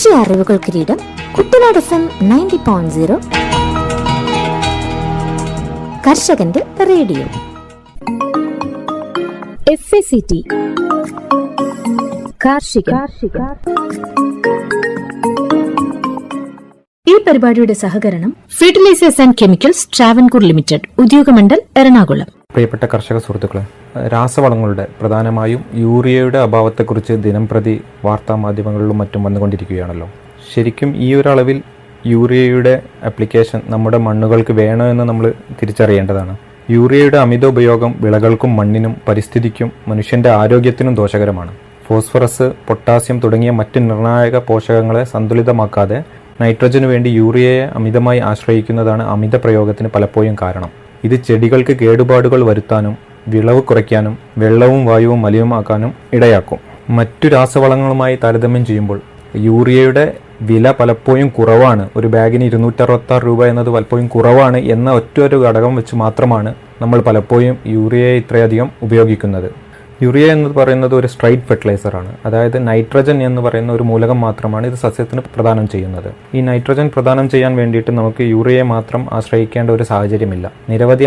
കൃഷി അറിവുകൾ കിരീടം കുട്ടനാട് FM 90.0 കർഷകന്റെ റേഡിയോ. FACT കാർഷിക. ഈ പരിപാടിയുടെ സഹകരണം fertilisers and chemicals Travancore limited, Udyogamandal, Ernakulam. പ്രിയപ്പെട്ട കർഷക സുഹൃത്തുക്കളെ, രാസവളങ്ങളുടെ പ്രധാനമായും യൂറിയയുടെ അഭാവത്തെക്കുറിച്ച് ദിനംപ്രതി വാർത്താ മാധ്യമങ്ങളിലും മറ്റും വന്നുകൊണ്ടിരിക്കുകയാണല്ലോ. ശരിക്കും ഈ ഒരു അളവിൽ യൂറിയയുടെ ആപ്ലിക്കേഷൻ നമ്മുടെ മണ്ണുകൾക്ക് വേണോ എന്ന് നമ്മൾ തിരിച്ചറിയേണ്ടതാണ്. യൂറിയയുടെ അമിത ഉപയോഗം വിളകൾക്കും മണ്ണിനും പരിസ്ഥിതിക്കും മനുഷ്യന്റെ ആരോഗ്യത്തിനും ദോഷകരമാണ്. ഫോസ്ഫറസ്, പൊട്ടാസ്യം തുടങ്ങിയ മറ്റ് നിർണായക പോഷകങ്ങളെ സന്തുലിതമാക്കാതെ നൈട്രജനു വേണ്ടി യൂറിയയെ അമിതമായി ആശ്രയിക്കുന്നതാണ് അമിത പ്രയോഗത്തിന് പലപ്പോഴും കാരണം. ഇത് ചെടികൾക്ക് കേടുപാടുകൾ വരുത്താനും വിളവ് കുറയ്ക്കാനും വെള്ളവും വായുവും മലിനമാക്കാനും ഇടയാക്കും. മറ്റു രാസവളങ്ങളുമായി താരതമ്യം ചെയ്യുമ്പോൾ യൂറിയയുടെ വില പലപ്പോഴും കുറവാണ്. ഒരു ബാഗിന് 266 രൂപ എന്നത് പലപ്പോഴും കുറവാണ് എന്ന ഒറ്റൊരു ഘടകം വെച്ച് മാത്രമാണ് നമ്മൾ പലപ്പോഴും യൂറിയയെ ഇത്രയധികം ഉപയോഗിക്കുന്നത്. യൂറിയ എന്ന് പറയുന്നത് ഒരു സ്ട്രൈറ്റ് ഫെർട്ടിലൈസറാണ്. അതായത് നൈട്രജൻ എന്ന് പറയുന്ന ഒരു മൂലകം മാത്രമാണ് ഇത് സസ്യത്തിന് പ്രദാനം ചെയ്യുന്നത്. ഈ നൈട്രജൻ പ്രദാനം ചെയ്യാൻ വേണ്ടിയിട്ട് നമുക്ക് യൂറിയയെ മാത്രം ആശ്രയിക്കേണ്ട ഒരു സാഹചര്യമില്ല.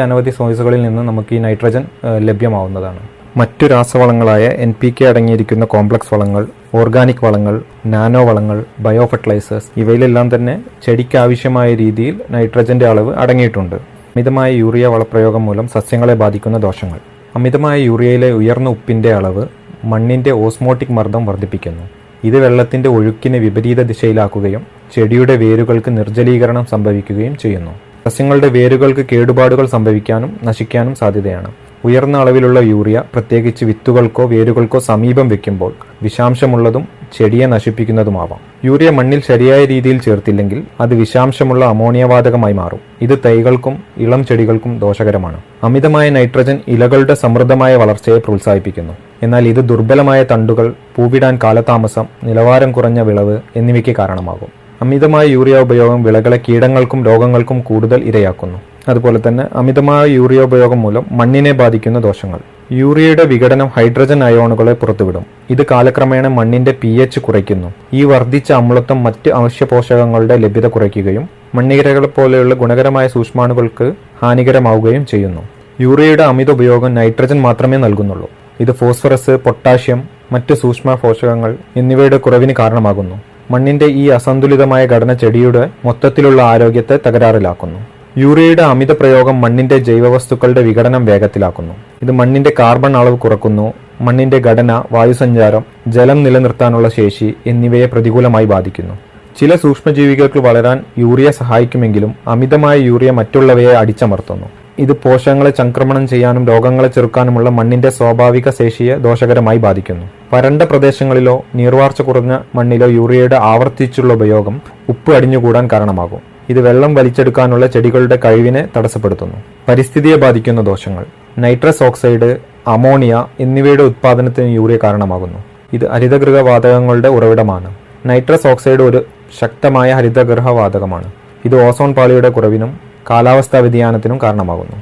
അനവധി സോഴ്സുകളിൽ നിന്ന് നമുക്ക് ഈ നൈട്രജൻ ലഭ്യമാവുന്നതാണ്. മറ്റു രാസവളങ്ങളായ NPK അടങ്ങിയിരിക്കുന്ന കോംപ്ലക്സ് വളങ്ങൾ, ഓർഗാനിക് വളങ്ങൾ, നാനോ വളങ്ങൾ, ബയോ ഫെർട്ടിലൈസേഴ്സ് ഇവയിലെല്ലാം തന്നെ ചെടിക്ക് ആവശ്യമായ രീതിയിൽ നൈട്രജന്റെ അളവ് അടങ്ങിയിട്ടുണ്ട്. അമിതമായ യൂറിയ വളപ്രയോഗം മൂലം സസ്യങ്ങളെ ബാധിക്കുന്ന ദോഷങ്ങൾ. അമിതമായ യൂറിയയിലെ ഉയർന്ന ഉപ്പിന്റെ അളവ് മണ്ണിന്റെ ഓസ്മോട്ടിക് മർദ്ദം വർദ്ധിപ്പിക്കുന്നു. ഇത് വെള്ളത്തിന്റെ ഒഴുക്കിനെ വിപരീത ദിശയിലാക്കുകയും ചെടിയുടെ വേരുകൾക്ക് നിർജ്ജലീകരണം സംഭവിക്കുകയും ചെയ്യുന്നു. സസ്യങ്ങളുടെ വേരുകൾക്ക് കേടുപാടുകൾ സംഭവിക്കാനും നശിക്കാനും സാധ്യതയാണ്. ഉയർന്ന അളവിലുള്ള യൂറിയ പ്രത്യേകിച്ച് വിത്തുകൾക്കോ വേരുകൾക്കോ സമീപം വെക്കുമ്പോൾ വിഷാംശമുള്ളതും ചെടിയെ നശിപ്പിക്കുന്നതുമാവാം. യൂറിയ മണ്ണിൽ ശരിയായ രീതിയിൽ ചേർത്തില്ലെങ്കിൽ അത് വിഷാംശമുള്ള അമോണിയ വാതകമായി മാറും. ഇത് തൈകൾക്കും ഇളം ചെടികൾക്കും ദോഷകരമാണ്. അമിതമായ നൈട്രജൻ ഇലകളുടെ സമൃദ്ധമായ വളർച്ചയെ പ്രോത്സാഹിപ്പിക്കുന്നു. എന്നാൽ ഇത് ദുർബലമായ തണ്ടുകൾ, പൂവിടാൻ കാലതാമസം, നിലവാരം കുറഞ്ഞ വിളവ് എന്നിവയ്ക്ക് കാരണമാകും. അമിതമായ യൂറിയ ഉപയോഗം വിളകളെ കീടങ്ങൾക്കും രോഗങ്ങൾക്കും കൂടുതൽ ഇരയാക്കുന്നു. അതുപോലെ തന്നെ അമിതമായ യൂറിയ ഉപയോഗം മൂലം മണ്ണിനെ ബാധിക്കുന്ന ദോഷങ്ങൾ. യൂറിയയുടെ വിഘടനം ഹൈഡ്രജൻ അയോണുകളെ പുറത്തുവിടും. ഇത് കാലക്രമേണ മണ്ണിന്റെ pH കുറയ്ക്കുന്നു. ഈ വർദ്ധിച്ച അമ്ലത്വം മറ്റ് അവശ്യ പോഷകങ്ങളുടെ ലഭ്യത കുറയ്ക്കുകയും മണ്ണിരകളെ പോലെയുള്ള ഗുണകരമായ സൂക്ഷ്മാണുക്കൾക്ക് ഹാനികരമാവുകയും ചെയ്യുന്നു. യൂറിയയുടെ അമിത ഉപയോഗം നൈട്രജൻ മാത്രമേ നൽകുന്നുള്ളൂ. ഇത് ഫോസ്ഫറസ്, പൊട്ടാഷ്യം, മറ്റ് സൂക്ഷ്മ പോഷകങ്ങൾ എന്നിവയുടെ കുറവിന് കാരണമാകുന്നു. മണ്ണിന്റെ ഈ അസന്തുലിതമായ ഘടന ചെടിയുടെ മൊത്തത്തിലുള്ള ആരോഗ്യത്തെ തകരാറിലാക്കുന്നു. യൂറിയയുടെ അമിത പ്രയോഗം മണ്ണിന്റെ ജൈവവസ്തുക്കളുടെ വിഘടനം വേഗത്തിലാക്കുന്നു. ഇത് മണ്ണിന്റെ കാർബൺ അളവ് കുറക്കുന്നു. മണ്ണിന്റെ ഘടന, വായുസഞ്ചാരം, ജലം നിലനിർത്താനുള്ള ശേഷി എന്നിവയെ പ്രതികൂലമായി ബാധിക്കുന്നു. ചില സൂക്ഷ്മജീവികൾക്ക് വളരാൻ യൂറിയ സഹായിക്കുമെങ്കിലും അമിതമായ യൂറിയ മറ്റുള്ളവയെ അടിച്ചമർത്തുന്നു. ഇത് പോഷകങ്ങളെ ചംക്രമണം ചെയ്യാനും രോഗങ്ങളെ ചെറുക്കാനുമുള്ള മണ്ണിന്റെ സ്വാഭാവിക ശേഷിയെ ദോഷകരമായി ബാധിക്കുന്നു. വരണ്ട പ്രദേശങ്ങളിലോ നീർവാർച്ച കുറഞ്ഞ മണ്ണിലോ യൂറിയയുടെ ആവർത്തിച്ചുള്ള ഉപയോഗം ഉപ്പ് അടിഞ്ഞുകൂടാൻ കാരണമാകും. ഇത് വെള്ളം വലിച്ചെടുക്കാനുള്ള ചെടികളുടെ കഴിവിനെ തടസ്സപ്പെടുത്തുന്നു. പരിസ്ഥിതിയെ ബാധിക്കുന്ന ദോഷങ്ങൾ. നൈട്രസ് ഓക്സൈഡ്, അമോണിയ എന്നിവയുടെ ഉത്പാദനത്തിന് യൂറിയ കാരണമാകുന്നു. ഇത് ഹരിതഗൃഹ വാതകങ്ങളുടെ ഉറവിടമാണ്. നൈട്രസ് ഓക്സൈഡ് ഒരു ശക്തമായ ഹരിതഗൃഹ വാതകമാണ്. ഇത് ഓസോൺ പാളിയുടെ കുറവിനും കാലാവസ്ഥാ വ്യതിയാനത്തിനും കാരണമാകുന്നു.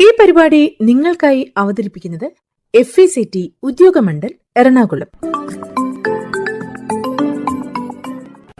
ഈ പരിപാടി നിങ്ങൾക്കായി അവതരിപ്പിക്കുന്നത് FACT ഉദ്യോഗമണ്ഡൽ, എറണാകുളം.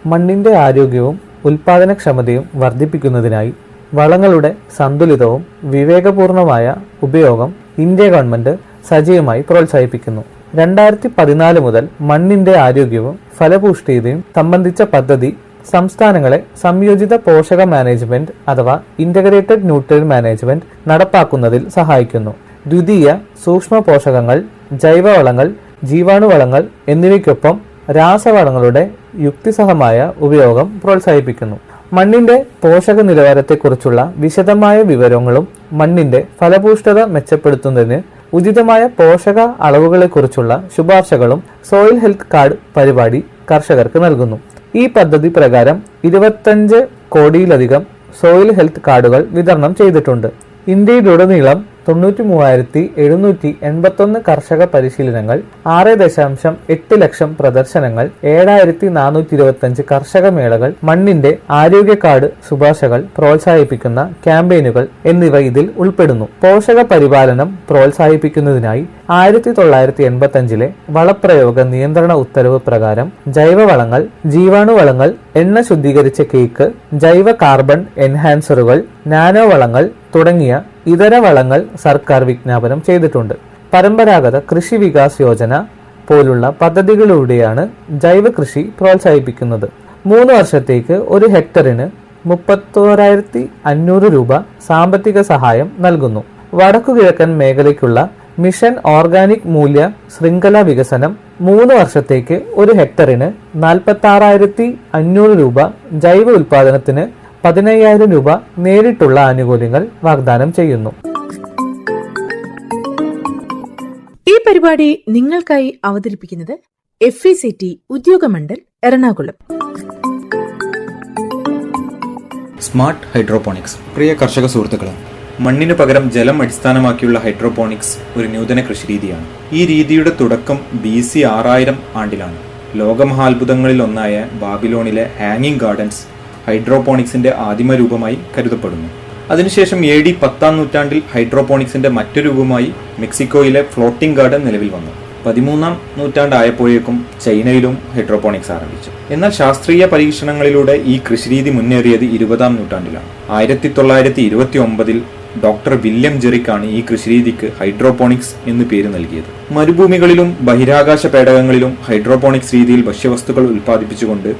മണ്ണിന്റെ ആരോഗ്യവും ഉൽപാദനക്ഷമതയും വർദ്ധിപ്പിക്കുന്നതിനായി വളങ്ങളുടെ സന്തുലിതവും വിവേകപൂർണമായ ഉപയോഗം ഇന്ത്യ ഗവൺമെന്റ് സജീവമായി പ്രോത്സാഹിപ്പിക്കുന്നു. 2014 മുതൽ മണ്ണിന്റെ ആരോഗ്യവും ഫലപുഷ്ടിയും സംബന്ധിച്ച പദ്ധതി സംസ്ഥാനങ്ങളെ സംയോജിത പോഷക മാനേജ്മെന്റ് അഥവാ ഇന്റഗ്രേറ്റഡ് ന്യൂട്രിയൻ മാനേജ്മെന്റ് നടപ്പാക്കുന്നതിൽ സഹായിക്കുന്നു. ദ്വിതീയ സൂക്ഷ്മ പോഷകങ്ങൾ, ജൈവവളങ്ങൾ, ജീവാണുവളങ്ങൾ എന്നിവയ്ക്കൊപ്പം രാസവളങ്ങളുടെ യുക്തിസഹമായ ഉപയോഗം പ്രോത്സാഹിപ്പിക്കുന്നു. മണ്ണിന്റെ പോഷക നിലവാരത്തെക്കുറിച്ചുള്ള വിശദമായ വിവരങ്ങളും മണ്ണിന്റെ ഫലപുഷ്ടത മെച്ചപ്പെടുത്തുന്നതിന് ഉചിതമായ പോഷക അളവുകളെക്കുറിച്ചുള്ള ശുപാർശകളും സോയിൽ ഹെൽത്ത് കാർഡ് പരിപാടി കർഷകർക്ക് നൽകുന്നു. ഈ പദ്ധതി പ്രകാരം 25 കോടിയിലധികം സോയിൽ ഹെൽത്ത് കാർഡുകൾ വിതരണം ചെയ്തിട്ടുണ്ട്. ഇന്ത്യയിലുടനീളം 93,781 കർഷക പരിശീലനങ്ങൾ, 6.8 ലക്ഷം പ്രദർശനങ്ങൾ, 7,425 കർഷക മേളകൾ, മണ്ണിന്റെ ആരോഗ്യ കാർഡ് ശുപാർശകൾ പ്രോത്സാഹിപ്പിക്കുന്ന ക്യാമ്പയിനുകൾ എന്നിവ ഇതിൽ ഉൾപ്പെടുന്നു. പോഷക പരിപാലനം പ്രോത്സാഹിപ്പിക്കുന്നതിനായി 1985 വളപ്രയോഗ നിയന്ത്രണ ഉത്തരവ് പ്രകാരം ജൈവവളങ്ങൾ, ജീവാണുവളങ്ങൾ, എണ്ണ ശുദ്ധീകരിച്ച കേക്ക്, ജൈവ കാർബൺ എൻഹാൻസറുകൾ, നാനോ വളങ്ങൾ തുടങ്ങിയ ഇതര വളങ്ങൾ സർക്കാർ വിജ്ഞാപനം ചെയ്തിട്ടുണ്ട്. പരമ്പരാഗത കൃഷി വികാസ് യോജന പോലുള്ള പദ്ധതികളിലൂടെയാണ് ജൈവ കൃഷി പ്രോത്സാഹിപ്പിക്കുന്നത്. 3 വർഷത്തേക്ക് 1 ഹെക്ടറിന് 31,500 രൂപ സാമ്പത്തിക സഹായം നൽകുന്നു. വടക്കുകിഴക്കൻ മേഖലയ്ക്കുള്ള മിഷൻ ഓർഗാനിക് മൂല്യ ശൃംഖല വികസനം 3 വർഷത്തേക്ക് 1 ഹെക്ടറിന് 46,500 രൂപ, ജൈവ ഉൽപാദനത്തിന് 15,000 രൂപ നേരിട്ടുള്ള ആനുകൂല്യങ്ങൾ വാഗ്ദാനം ചെയ്യുന്നു. ഈ പരിപാടി നിങ്ങൾക്കായി അവതരിപ്പിക്കുന്നത് FECT Udyogamandal Ernakulam. Smart hydroponics. പ്രിയ കർഷക സുഹൃത്തുക്കളെ, മണ്ണിനു പകരം ജലം അടിസ്ഥാനമാക്കിയുള്ള ഹൈഡ്രോപോണിക്സ് ഒരു നൂതന കൃഷിരീതിയാണ്. ഈ രീതിയുടെ തുടക്കം BC 6000 ആണ്ടിലാണ്. ലോകമഹാത്ഭുതങ്ങളിൽ ഒന്നായ ബാബിലോണിലെ ഹാങ്ങിങ് ഗാർഡൻസ് ഹൈഡ്രോപോണിക്സിന്റെ ആദിമ രൂപമായി കരുതപ്പെടുന്നു. അതിനുശേഷം AD 10-ാം നൂറ്റാണ്ടിൽ ഹൈഡ്രോപോണിക്സിന്റെ മറ്റൊരു രൂപമായി മെക്സിക്കോയിലെ ഫ്ലോട്ടിംഗ് ഗാർഡൻ നിലവിൽ വന്നു. 13-ാം നൂറ്റാണ്ടായപ്പോഴേക്കും ചൈനയിലും ഹൈഡ്രോപോണിക്സ് ആരംഭിച്ചു. എന്നാൽ ശാസ്ത്രീയ പരീക്ഷണങ്ങളിലൂടെ ഈ കൃഷിരീതി മുന്നേറിയത് 20-ാം നൂറ്റാണ്ടിലാണ്. 1929-ൽ ഡോക്ടർ വില്യം ജെറിക്കാണ് ഈ കൃഷിരീതിക്ക് ഹൈഡ്രോപോണിക്സ് എന്ന് പേര് നൽകിയത്. മരുഭൂമികളിലും ബഹിരാകാശ പേടകങ്ങളിലും ഹൈഡ്രോപോണിക്സ് രീതിയിൽ ഭക്ഷ്യവസ്തുക്കൾ ഉൽപ്പാദിപ്പിച്ചുകൊണ്ട്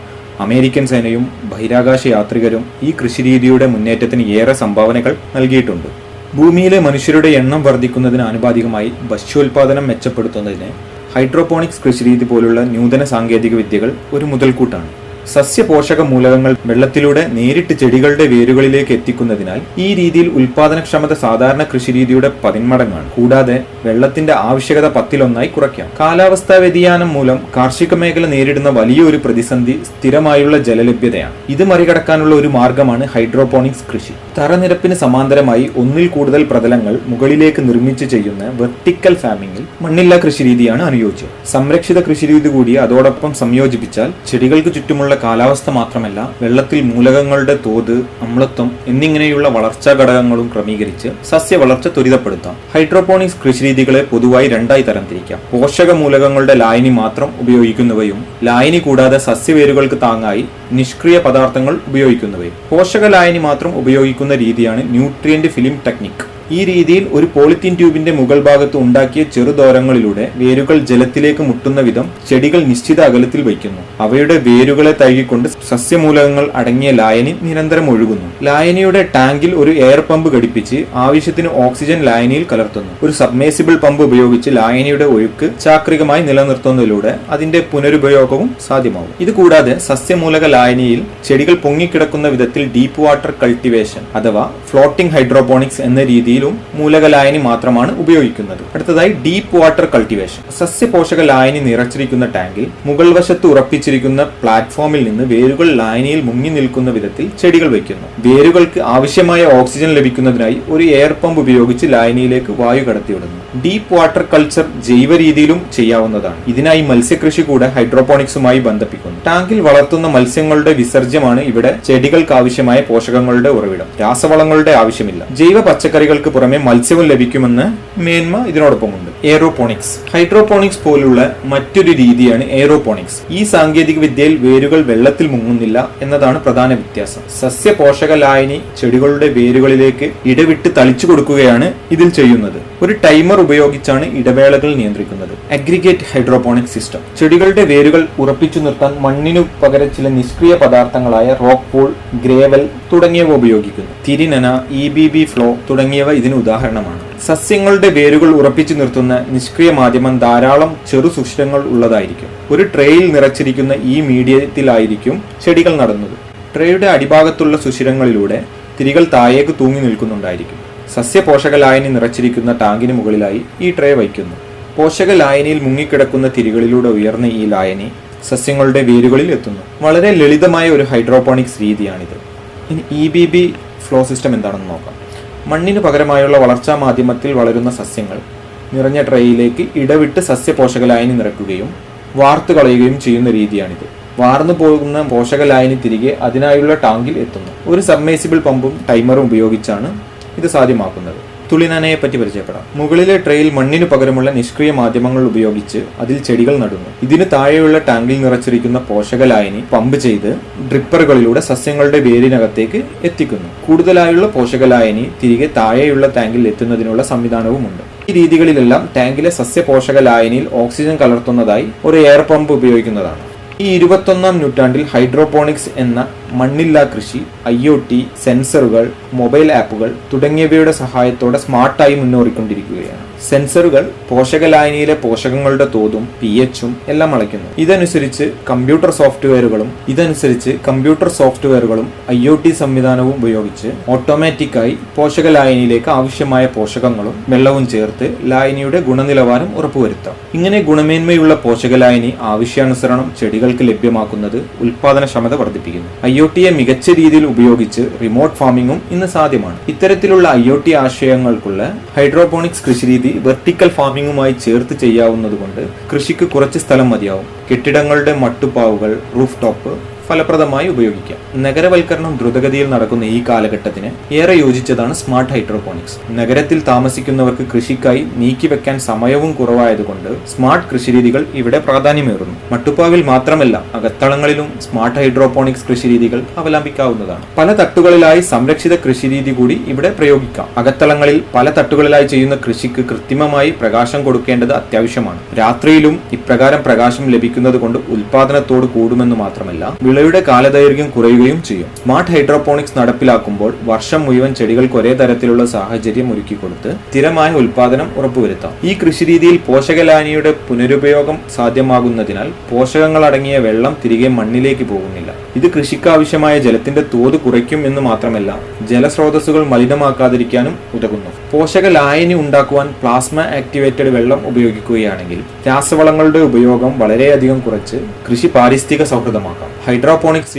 അമേരിക്കൻ സേനയും ബഹിരാകാശ യാത്രികരും ഈ കൃഷിരീതിയുടെ മുന്നേറ്റത്തിന് ഏറെ സംഭാവനകൾ നൽകിയിട്ടുണ്ട്. ഭൂമിയിലെ മനുഷ്യരുടെ എണ്ണം വർദ്ധിക്കുന്നതിന് ആനുപാതികമായി ഭക്ഷ്യോൽപാദനം മെച്ചപ്പെടുത്തുന്നതിന് ഹൈഡ്രോപോണിക്സ് കൃഷിരീതി പോലുള്ള നൂതന സാങ്കേതിക വിദ്യകൾ ഒരു മുതൽക്കൂട്ടാണ്. സസ്യപോഷക മൂലകങ്ങൾ വെള്ളത്തിലൂടെ നേരിട്ട് ചെടികളുടെ വേരുകളിലേക്ക് എത്തിക്കുന്നതിനാൽ ഈ രീതിയിൽ ഉൽപാദനക്ഷമത സാധാരണ കൃഷിരീതിയുടെ 10 മടങ്ങാണ്. കൂടാതെ വെള്ളത്തിന്റെ ആവശ്യകത 10-1 കുറയ്ക്കാം. കാലാവസ്ഥാ വ്യതിയാനം മൂലം കാർഷിക മേഖല നേരിടുന്ന വലിയൊരു പ്രതിസന്ധി സ്ഥിരമായുള്ള ജലലഭ്യതയാണ്. ഇത് മറികടക്കാനുള്ള ഒരു മാർഗമാണ് ഹൈഡ്രോപോണിക്സ് കൃഷി. തറനിരപ്പിന് സമാന്തരമായി ഒന്നിൽ കൂടുതൽ പ്രതലങ്ങൾ മുകളിലേക്ക് നിർമ്മിച്ച് ചെയ്യുന്ന വെർട്ടിക്കൽ ഫാമിംഗിൽ മണ്ണില്ലാ കൃഷിരീതിയാണ് അനുയോജ്യം. സംരക്ഷിത കൃഷിരീതി കൂടി അതോടൊപ്പം സംയോജിപ്പിച്ചാൽ ചെടികൾക്ക് ചുറ്റുമുള്ള കാലാവസ്ഥ മാത്രമല്ല, വെള്ളത്തിൽ മൂലകങ്ങളുടെ തോത്, അമ്ലത്വം എന്നിങ്ങനെയുള്ള വളർച്ചാ ഘടകങ്ങളും ക്രമീകരിച്ച് സസ്യ വളർച്ച ത്വരിതപ്പെടുത്താം. ഹൈഡ്രോപോണിക്സ് കൃഷിരീതികളെ പൊതുവായി 2ആയി തരംതിരിക്കാം. പോഷക മൂലകങ്ങളുടെ ലായനി മാത്രം ഉപയോഗിക്കുന്നവയും ലായനി കൂടാതെ സസ്യവേരുകൾക്ക് താങ്ങായി നിഷ്ക്രിയ പദാർത്ഥങ്ങൾ ഉപയോഗിക്കുന്നവയും. പോഷക ലായനി മാത്രം ഉപയോഗിക്കുന്ന രീതിയാണ് ന്യൂട്രിയന്റ് ഫിലിം ടെക്നിക്. ഈ രീതിയിൽ ഒരു പോളിത്തീൻ ട്യൂബിന്റെ മുകൾ ഭാഗത്ത് ഉണ്ടാക്കിയ ചെറുദോരങ്ങളിലൂടെ വേരുകൾ ജലത്തിലേക്ക് മുട്ടുന്ന വിധം ചെടികൾ നിശ്ചിത അകലത്തിൽ വയ്ക്കുന്നു. അവയുടെ വേരുകളെ തഴുകിക്കൊണ്ട് സസ്യമൂലകങ്ങൾ അടങ്ങിയ ലായനി നിരന്തരം ഒഴുകുന്നു. ലായനിയുടെ ടാങ്കിൽ ഒരു എയർ പമ്പ് ഘടിപ്പിച്ച് ആവശ്യത്തിന് ഓക്സിജൻ ലായനിയിൽ കലർത്തുന്നു. ഒരു സബ്മേഴ്സിബിൾ പമ്പ് ഉപയോഗിച്ച് ലായനിയുടെ ഒഴുക്ക് ചാക്രികമായി നിലനിർത്തുന്നതിലൂടെ അതിന്റെ പുനരുപയോഗവും സാധ്യമാവും. ഇതുകൂടാതെ സസ്യമൂലക ലായനിയിൽ ചെടികൾ പൊങ്ങിക്കിടക്കുന്ന വിധത്തിൽ ഡീപ്പ് വാട്ടർ കൾട്ടിവേഷൻ അഥവാ ഫ്ലോട്ടിംഗ് ഹൈഡ്രോപോണിക്സ് എന്ന രീതിയിൽ മൂലക ലായനി മാത്രമാണ് ഉപയോഗിക്കുന്നത്. അടുത്തതായി ഡീപ്പ് വാട്ടർ കൾട്ടിവേഷൻ. സസ്യപോഷക ലായനി നിറച്ചിരിക്കുന്ന ടാങ്കിൽ മുകൾ വശത്ത് ഉറപ്പിച്ചിരിക്കുന്ന പ്ലാറ്റ്ഫോമിൽ നിന്ന് വേരുകൾ ലായനിയിൽ മുങ്ങി നിൽക്കുന്ന വിധത്തിൽ ചെടികൾ വയ്ക്കുന്നു. വേരുകൾക്ക് ആവശ്യമായ ഓക്സിജൻ ലഭിക്കുന്നതിനായി ഒരു എയർ പമ്പ് ഉപയോഗിച്ച് ലായനിയിലേക്ക് വായു കടത്തിവിടുന്നു. ഡീപ്പ് വാട്ടർ കൾച്ചർ ജൈവ രീതിയിലും ചെയ്യാവുന്നതാണ്. ഇതിനായി മത്സ്യകൃഷി കൂടെ ഹൈഡ്രോപോണിക്സുമായി ബന്ധിപ്പിക്കുന്നു. ടാങ്കിൽ വളർത്തുന്ന മത്സ്യങ്ങളുടെ വിസർജ്യമാണ് ഇവിടെ ചെടികൾക്ക് ആവശ്യമായ പോഷകങ്ങളുടെ ഉറവിടം. രാസവളങ്ങളുടെ ആവശ്യമില്ല. ജൈവ പച്ചക്കറികൾക്ക് പുറമെ മത്സ്യവും ലഭിക്കുമെന്ന് മേന്മ ഇതിനോടൊപ്പമുണ്ട്. എയറോപോണിക്സ്. ഹൈഡ്രോപോണിക്സ് പോലുള്ള മറ്റൊരു രീതിയാണ് എയറോപോണിക്സ്. ഈ സാങ്കേതിക വിദ്യയിൽ വേരുകൾ വെള്ളത്തിൽ മുങ്ങുന്നില്ല എന്നതാണ് പ്രധാന വ്യത്യാസം. സസ്യപോഷക ലായനി ചെടികളുടെ വേരുകളിലേക്ക് ഇടവിട്ട് തളിച്ചു കൊടുക്കുകയാണ് ഇതിൽ ചെയ്യുന്നത്. ഒരു ടൈമർ ഉപയോഗിച്ചാണ് ഇടവേളകൾ നിയന്ത്രിക്കുന്നത്. Aggregate hydroponic system. ചെടികളുടെ വേരുകൾ ഉറപ്പിച്ചു നിർത്താൻ മണ്ണിനു പകരം ചില നിഷ്ക്രിയ പദാർത്ഥങ്ങളായ റോക്ക് പൂൾ, ഗ്രേവൽ തുടങ്ങിയവ ഉപയോഗിക്കുന്നു. തിരിനന, EBB ഫ്ലോ തുടങ്ങിയവ ഇതിന് ഉദാഹരണമാണ്. സസ്യങ്ങളുടെ വേരുകൾ ഉറപ്പിച്ചു നിർത്തുന്ന നിഷ്ക്രിയ മാധ്യമം ധാരാളം ചെറു സുഷിരങ്ങൾ ഉള്ളതായിരിക്കും. ഒരു ട്രേയിൽ നിറച്ചിരിക്കുന്ന ഈ മീഡിയത്തിലായിരിക്കും ചെടികൾ നടുന്നത്. ട്രേയുടെ അടിഭാഗത്തുള്ള സുഷിരങ്ങളിലൂടെ തിരികൾ താഴേക്ക് തൂങ്ങി നിൽക്കുന്നുണ്ടായിരിക്കും. സസ്യപോഷക ലായനി നിറച്ചിരിക്കുന്ന ടാങ്കിന് മുകളിലായി ഈ ട്രേ വയ്ക്കുന്നു. പോഷക ലായനിയിൽ മുങ്ങിക്കിടക്കുന്ന തിരികളിലൂടെ ഉയർന്ന ഈ ലായനി സസ്യങ്ങളുടെ വേരുകളിൽ എത്തുന്നു. വളരെ ലളിതമായ ഒരു ഹൈഡ്രോപോണിക്സ് രീതിയാണിത്. ഇനി EBB ഫ്ലോ സിസ്റ്റം എന്താണെന്ന് നോക്കാം. മണ്ണിന് പകരമായുള്ള വളർച്ചാ മാധ്യമത്തിൽ വളരുന്ന സസ്യങ്ങൾ നിറഞ്ഞ ട്രേയിലേക്ക് ഇടവിട്ട് സസ്യപോഷകലായനി നിറയ്ക്കുകയും വാർത്തു കളയുകയും ചെയ്യുന്ന രീതിയാണിത്. വാർന്നു പോകുന്ന പോഷകലായനി തിരികെ അതിനായുള്ള ടാങ്കിൽ എത്തുന്നു. ഒരു സബ്മേഴ്സിബിൾ പമ്പും ടൈമറും ഉപയോഗിച്ചാണ് ഇത് സാധ്യമാക്കുന്നത്. തുളിനനയെ പറ്റി പരിചയപ്പെടാം. മുകളിലെ ട്രേയിൽ മണ്ണിനു പകരമുള്ള നിഷ്ക്രിയ മാധ്യമങ്ങൾ ഉപയോഗിച്ച് അതിൽ ചെടികൾ നടുന്നു. ഇതിന് താഴെയുള്ള ടാങ്കിൽ നിറച്ചിരിക്കുന്ന പോഷകലായനി പമ്പ് ചെയ്ത് ഡ്രിപ്പറുകളിലൂടെ സസ്യങ്ങളുടെ വേരിനകത്തേക്ക് എത്തിക്കുന്നു. കൂടുതലായുള്ള പോഷകലായനി തിരികെ താഴെയുള്ള ടാങ്കിൽ എത്തുന്നതിനുള്ള സംവിധാനവുമുണ്ട്. ഈ രീതികളിലെല്ലാം ടാങ്കിലെ സസ്യപോഷകലായനിയിൽ ഓക്സിജൻ കലർത്തുന്നതായി ഒരു എയർ പമ്പ് ഉപയോഗിക്കുന്നതാണ്. ഈ 21ാം നൂറ്റാണ്ടിൽ ഹൈഡ്രോപോണിക്സ് എന്ന മണ്ണില്ലാ കൃഷി, IoT, സെൻസറുകൾ, മൊബൈൽ ആപ്പുകൾ തുടങ്ങിയവയുടെ സഹായത്തോടെ സ്മാർട്ടായി മുന്നേറിക്കൊണ്ടിരിക്കുകയാണ്. സെൻസറുകൾ പോഷകലായനിയിലെ പോഷകങ്ങളുടെ തോതും pHഉം എല്ലാം അളയ്ക്കുന്നു. ഇതനുസരിച്ച് കമ്പ്യൂട്ടർ സോഫ്റ്റ്വെയറുകളും IoT സംവിധാനവും ഉപയോഗിച്ച് ഓട്ടോമാറ്റിക്കായി പോഷകലായനിയിലേക്ക് ആവശ്യമായ പോഷകങ്ങളും വെള്ളവും ചേർത്ത് ലായനിയുടെ ഗുണനിലവാരം ഉറപ്പുവരുത്താം. ഇങ്ങനെ ഗുണമേന്മയുള്ള പോഷകലായനി ആവശ്യാനുസരണം ചെടികൾക്ക് ലഭ്യമാക്കുന്നത് ഉൽപാദനക്ഷമത വർദ്ധിപ്പിക്കുന്നു. IoTയെ മികച്ച രീതിയിൽ ഉപയോഗിച്ച് റിമോട്ട് ഫാമിംഗും ഇന്ന് സാധ്യമാണ്. ഇത്തരത്തിലുള്ള IoT ആശയങ്ങൾക്കുള്ള ഹൈഡ്രോപോണിക്സ് കൃഷിരീതി വെർട്ടിക്കൽ ഫാമിംഗുമായി ചേർത്ത് ചെയ്യാവുന്നതുകൊണ്ട് കൃഷിക്ക് കുറച്ച് സ്ഥലം മതിയാവും. കെട്ടിടങ്ങളുടെ മട്ടുപ്പാവുകൾ, റൂഫ് ടോപ്പ് ഫലപ്രദമായി ഉപയോഗിക്കാം. നഗരവൽക്കരണം ദ്രുതഗതിയിൽ നടക്കുന്ന ഈ കാലഘട്ടത്തിന് ഏറെ യോജിച്ചതാണ് സ്മാർട്ട് ഹൈഡ്രോപോണിക്സ്. നഗരത്തിൽ താമസിക്കുന്നവർക്ക് കൃഷിക്കായി നീക്കിവെക്കാൻ സമയവും കുറവായതുകൊണ്ട് സ്മാർട്ട് കൃഷിരീതികൾ ഇവിടെ പ്രാധാന്യമേറുന്നു. മട്ടുപ്പാവിൽ മാത്രമല്ല, അകത്തളങ്ങളിലും സ്മാർട്ട് ഹൈഡ്രോപോണിക്സ് കൃഷിരീതികൾ അവലംബിക്കാവുന്നതാണ്. പല തട്ടുകളിലായി സംരക്ഷിത കൃഷിരീതി കൂടി ഇവിടെ പ്രയോഗിക്കാം. അകത്തളങ്ങളിൽ പല തട്ടുകളിലായി ചെയ്യുന്ന കൃഷിക്ക് കൃത്രിമമായി പ്രകാശം കൊടുക്കേണ്ടത് അത്യാവശ്യമാണ്. രാത്രിയിലും ഇപ്രകാരം പ്രകാശം ലഭിക്കുന്നത് കൊണ്ട് ഉൽപാദനത്തോട് കൂടുമെന്ന് മാത്രമല്ല, വിളയുടെ കാലദൈർഘ്യം കുറയുകയും ചെയ്യും. സ്മാർട്ട് ഹൈഡ്രോപോണിക്സ് നടപ്പിലാക്കുമ്പോൾ വർഷം മുഴുവൻ ചെടികൾക്ക് ഒരേ തരത്തിലുള്ള സാഹചര്യം ഒരുക്കിക്കൊടുത്ത് സ്ഥിരമായ ഉൽപാദനം ഉറപ്പുവരുത്താം. ഈ കൃഷിരീതിയിൽ പോഷകലായനിയുടെ പുനരുപയോഗം സാധ്യമാകുന്നതിനാൽ പോഷകങ്ങൾ അടങ്ങിയ വെള്ളം തിരികെ മണ്ണിലേക്ക് പോകുന്നില്ല. ഇത് കൃഷിക്കാവശ്യമായ ജലത്തിന്റെ തോത് കുറയ്ക്കും എന്ന് മാത്രമല്ല, ജലസ്രോതസ്സുകൾ മലിനമാക്കാതിരിക്കാനും ഉതകുന്നു. പോഷകലായനി ഉണ്ടാക്കുവാൻ പ്ലാസ്മ ആക്ടിവേറ്റഡ് വെള്ളം ഉപയോഗിക്കുകയാണെങ്കിൽ രാസവളങ്ങളുടെ ഉപയോഗം വളരെയധികം കുറച്ച് കൃഷി പാരിസ്ഥിതിക സൗഹൃദമാക്കാം. ഹൈഡ്രോപോണിക്സ്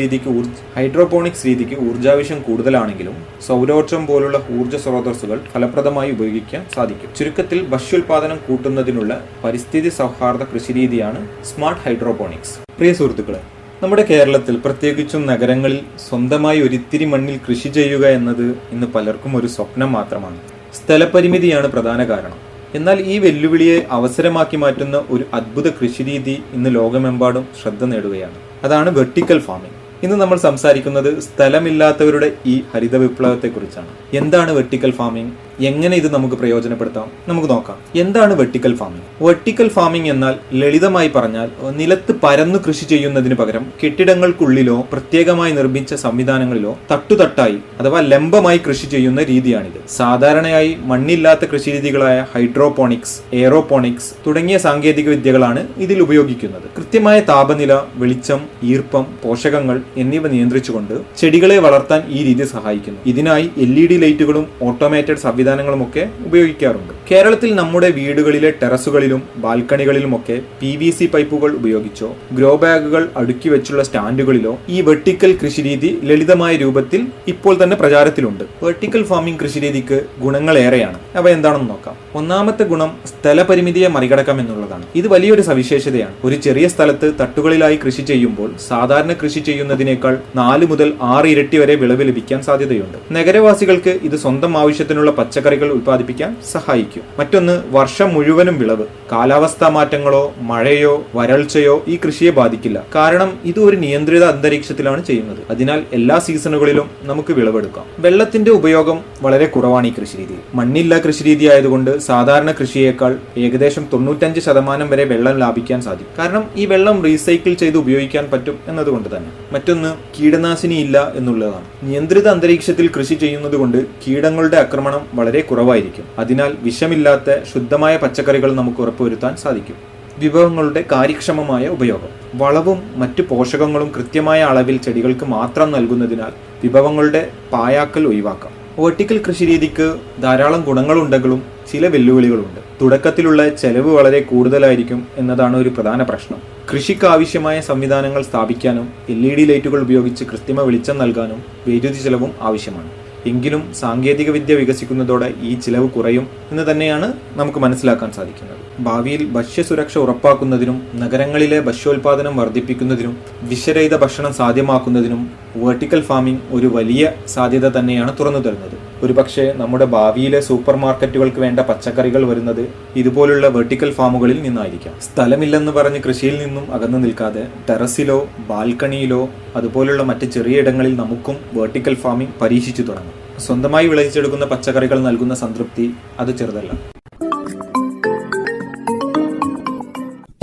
രീതിക്ക് ഊർജാവശ്യം കൂടുതലാണെങ്കിലും സൗരോർജ്ജം പോലുള്ള ഊർജ്ജ സ്രോതസ്സുകൾ ഫലപ്രദമായി ഉപയോഗിക്കാൻ സാധിക്കും. ചുരുക്കത്തിൽ ഭക്ഷ്യോൽപാദനം കൂട്ടുന്നതിനുള്ള പരിസ്ഥിതി സൗഹാർദ്ദ കൃഷിരീതിയാണ് സ്മാർട്ട് ഹൈഡ്രോപോണിക്സ്. പ്രിയ സുഹൃത്തുക്കളെ, നമ്മുടെ കേരളത്തിൽ പ്രത്യേകിച്ചും നഗരങ്ങളിൽ സ്വന്തമായി ഒരിത്തിരി മണ്ണിൽ കൃഷി ചെയ്യുക എന്നത് ഇന്ന് പലർക്കും ഒരു സ്വപ്നം മാത്രമാണ്. സ്ഥലപരിമിതിയാണ് പ്രധാന കാരണം. എന്നാൽ ഈ വെല്ലുവിളിയെ അവസരമാക്കി മാറ്റുന്ന ഒരു അദ്ഭുത കൃഷിരീതി ഇന്ന് ലോകമെമ്പാടും ശ്രദ്ധ നേടുകയാണ്. അതാണ് വെർട്ടിക്കൽ ഫാമിംഗ്. ഇന്ന് നമ്മൾ സംസാരിക്കുന്നത് സ്ഥലമില്ലാത്തവരുടെ ഈ ഹരിത വിപ്ലവത്തെക്കുറിച്ചാണ്. എന്താണ് വെർട്ടിക്കൽ ഫാമിംഗ്? എങ്ങനെ ഇത് നമുക്ക് പ്രയോജനപ്പെടുത്താം? നമുക്ക് നോക്കാം. എന്താണ് വെർട്ടിക്കൽ ഫാമിംഗ്? വെർട്ടിക്കൽ ഫാമിംഗ് എന്നാൽ ലളിതമായി പറഞ്ഞാൽ നിലത്ത് പരന്നു കൃഷി ചെയ്യുന്നതിന് പകരം കെട്ടിടങ്ങൾക്കുള്ളിലോ പ്രത്യേകമായി നിർമ്മിച്ച സംവിധാനങ്ങളിലോ തട്ടുതട്ടായി അഥവാ ലംബമായി കൃഷി ചെയ്യുന്ന രീതിയാണിത്. സാധാരണയായി മണ്ണില്ലാത്ത കൃഷിരീതികളായ ഹൈഡ്രോപോണിക്സ്, എയറോപോണിക്സ് തുടങ്ങിയ സാങ്കേതിക വിദ്യകളാണ് ഇതിൽ ഉപയോഗിക്കുന്നത്. കൃത്യമായ താപനില, വെളിച്ചം, ഈർപ്പം, പോഷകങ്ങൾ എന്നിവ നിയന്ത്രിച്ചുകൊണ്ട് ചെടികളെ വളർത്താൻ ഈ രീതി സഹായിക്കുന്നു. ഇതിനായി LED ലൈറ്റുകളും ഓട്ടോമേറ്റഡ് സംവിധാനങ്ങളുമൊക്കെ ഉപയോഗിക്കാറുണ്ട്. കേരളത്തിൽ നമ്മുടെ വീടുകളിലെ ടെറസുകളിലും ബാൽക്കണികളിലുമൊക്കെ PVC പൈപ്പുകൾ ഉപയോഗിച്ചോ ഗ്രോ ബാഗുകൾ അടുക്കി വെച്ചുള്ള സ്റ്റാൻഡുകളിലോ ഈ വെർട്ടിക്കൽ കൃഷിരീതി ലളിതമായ രൂപത്തിൽ ഇപ്പോൾ തന്നെ പ്രചാരത്തിലുണ്ട്. വെർട്ടിക്കൽ ഫാമിംഗ് കൃഷിരീതിക്ക് ഗുണങ്ങൾ ഏറെയാണ്. അവ എന്താണെന്ന് നോക്കാം. ഒന്നാമത്തെ ഗുണം സ്ഥലപരിമിതിയെ മറികടക്കാം എന്നുള്ളതാണ്. ഇത് വലിയൊരു സവിശേഷതയാണ്. ഒരു ചെറിയ സ്ഥലത്ത് തട്ടുകളിലായി കൃഷി ചെയ്യുമ്പോൾ സാധാരണ കൃഷി ചെയ്യുന്നതിനേക്കാൾ 4 മുതൽ 6 ഇരട്ടി വരെ വിളവ് ലഭിക്കാൻ സാധ്യതയുണ്ട്. നഗരവാസികൾക്ക് ഇത് സ്വന്തം ആവശ്യത്തിനുള്ള പച്ചക്കറികൾ ഉൽപ്പാദിപ്പിക്കാൻ സഹായിക്കും. മറ്റൊന്ന്, വർഷം മുഴുവനും വിളവ്. കാലാവസ്ഥാ മാറ്റങ്ങളോ മഴയോ വരൾച്ചയോ ഈ കൃഷിയെ ബാധിക്കില്ല. കാരണം ഇത് ഒരു നിയന്ത്രിത അന്തരീക്ഷത്തിലാണ് ചെയ്യുന്നത്. അതിനാൽ എല്ലാ സീസണുകളിലും നമുക്ക് വിളവെടുക്കാം. വെള്ളത്തിന്റെ ഉപയോഗം വളരെ കുറവാണ് ഈ കൃഷിരീതിയിൽ. മണ്ണില്ല കൃഷിരീതി ആയതുകൊണ്ട് സാധാരണ കൃഷിയേക്കാൾ ഏകദേശം 95% വരെ വെള്ളം ലാഭിക്കാൻ സാധിക്കും. കാരണം ഈ വെള്ളം റീസൈക്കിൾ ചെയ്ത് ഉപയോഗിക്കാൻ പറ്റും എന്നതുകൊണ്ട് തന്നെ. മറ്റൊന്ന്, കീടനാശിനി ഇല്ല എന്നുള്ളതാണ്. നിയന്ത്രിത അന്തരീക്ഷത്തിൽ കൃഷി ചെയ്യുന്നത് കൊണ്ട് കീടങ്ങളുടെ ആക്രമണം വളരെ കുറവായിരിക്കും. അതിനാൽ വിഷമില്ലാത്ത ശുദ്ധമായ പച്ചക്കറികൾ നമുക്ക് ഉറപ്പുവരുത്താൻ സാധിക്കും. വിഭവങ്ങളുടെ കാര്യക്ഷമമായ ഉപയോഗം. വളവും മറ്റു പോഷകങ്ങളും കൃത്യമായ അളവിൽ ചെടികൾക്ക് മാത്രം നൽകുന്നതിനാൽ വിഭവങ്ങളുടെ പായാക്കൽ ഒഴിവാക്കാം. വെർട്ടിക്കൽ കൃഷിരീതിക്ക് ധാരാളം ഗുണങ്ങളുണ്ടെങ്കിലും ചില വെല്ലുവിളികളുണ്ട്. തുടക്കത്തിലുള്ള ചെലവ് വളരെ കൂടുതലായിരിക്കും എന്നതാണ് ഒരു പ്രധാന പ്രശ്നം. കൃഷിക്ക് ആവശ്യമായ സംവിധാനങ്ങൾ സ്ഥാപിക്കാനും LED ലൈറ്റുകൾ ഉപയോഗിച്ച് കൃത്രിമ വെളിച്ചം നൽകാനും വൈദ്യുതി ചെലവും ആവശ്യമാണ്. എങ്കിലും സാങ്കേതികവിദ്യ വികസിക്കുന്നതോടെ ഈ ചിലവ് കുറയും എന്ന് തന്നെയാണ് നമുക്ക് മനസ്സിലാക്കാൻ സാധിക്കുന്നത്. ഭാവിയിൽ ഭക്ഷ്യസുരക്ഷ ഉറപ്പാക്കുന്നതിനും നഗരങ്ങളിലെ ഭക്ഷ്യോൽപാദനം വർദ്ധിപ്പിക്കുന്നതിനും വിഷരഹിത ഭക്ഷണം സാധ്യമാക്കുന്നതിനും വെർട്ടിക്കൽ ഫാമിംഗ് ഒരു വലിയ സാധ്യത തന്നെയാണ് തുറന്നു തരുന്നത്. ഒരുപക്ഷെ നമ്മുടെ ഭാവിയിലെ സൂപ്പർ മാർക്കറ്റുകൾക്ക് വേണ്ട പച്ചക്കറികൾ വരുന്നത് ഇതുപോലുള്ള വെർട്ടിക്കൽ ഫാമുകളിൽ നിന്നായിരിക്കാം. സ്ഥലമില്ലെന്ന് പറഞ്ഞ് കൃഷിയിൽ നിന്നും അകന്നു നിൽക്കാതെ ടെറസിലോ ബാൽക്കണിയിലോ അതുപോലുള്ള മറ്റ് ചെറിയ ഇടങ്ങളിൽ നമുക്കും വെർട്ടിക്കൽ ഫാമിംഗ് പരീക്ഷിച്ചു തുടങ്ങാം. സ്വന്തമായി വിളയിച്ചെടുക്കുന്ന പച്ചക്കറികൾ നൽകുന്ന സംതൃപ്തി അത് ചെറുതല്ല.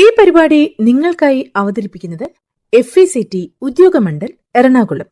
ഈ പരിപാടി നിങ്ങൾക്കായി അവതരിപ്പിക്കുന്നത് FECT ഉദ്യോഗമണ്ഡൽ എറണാകുളം.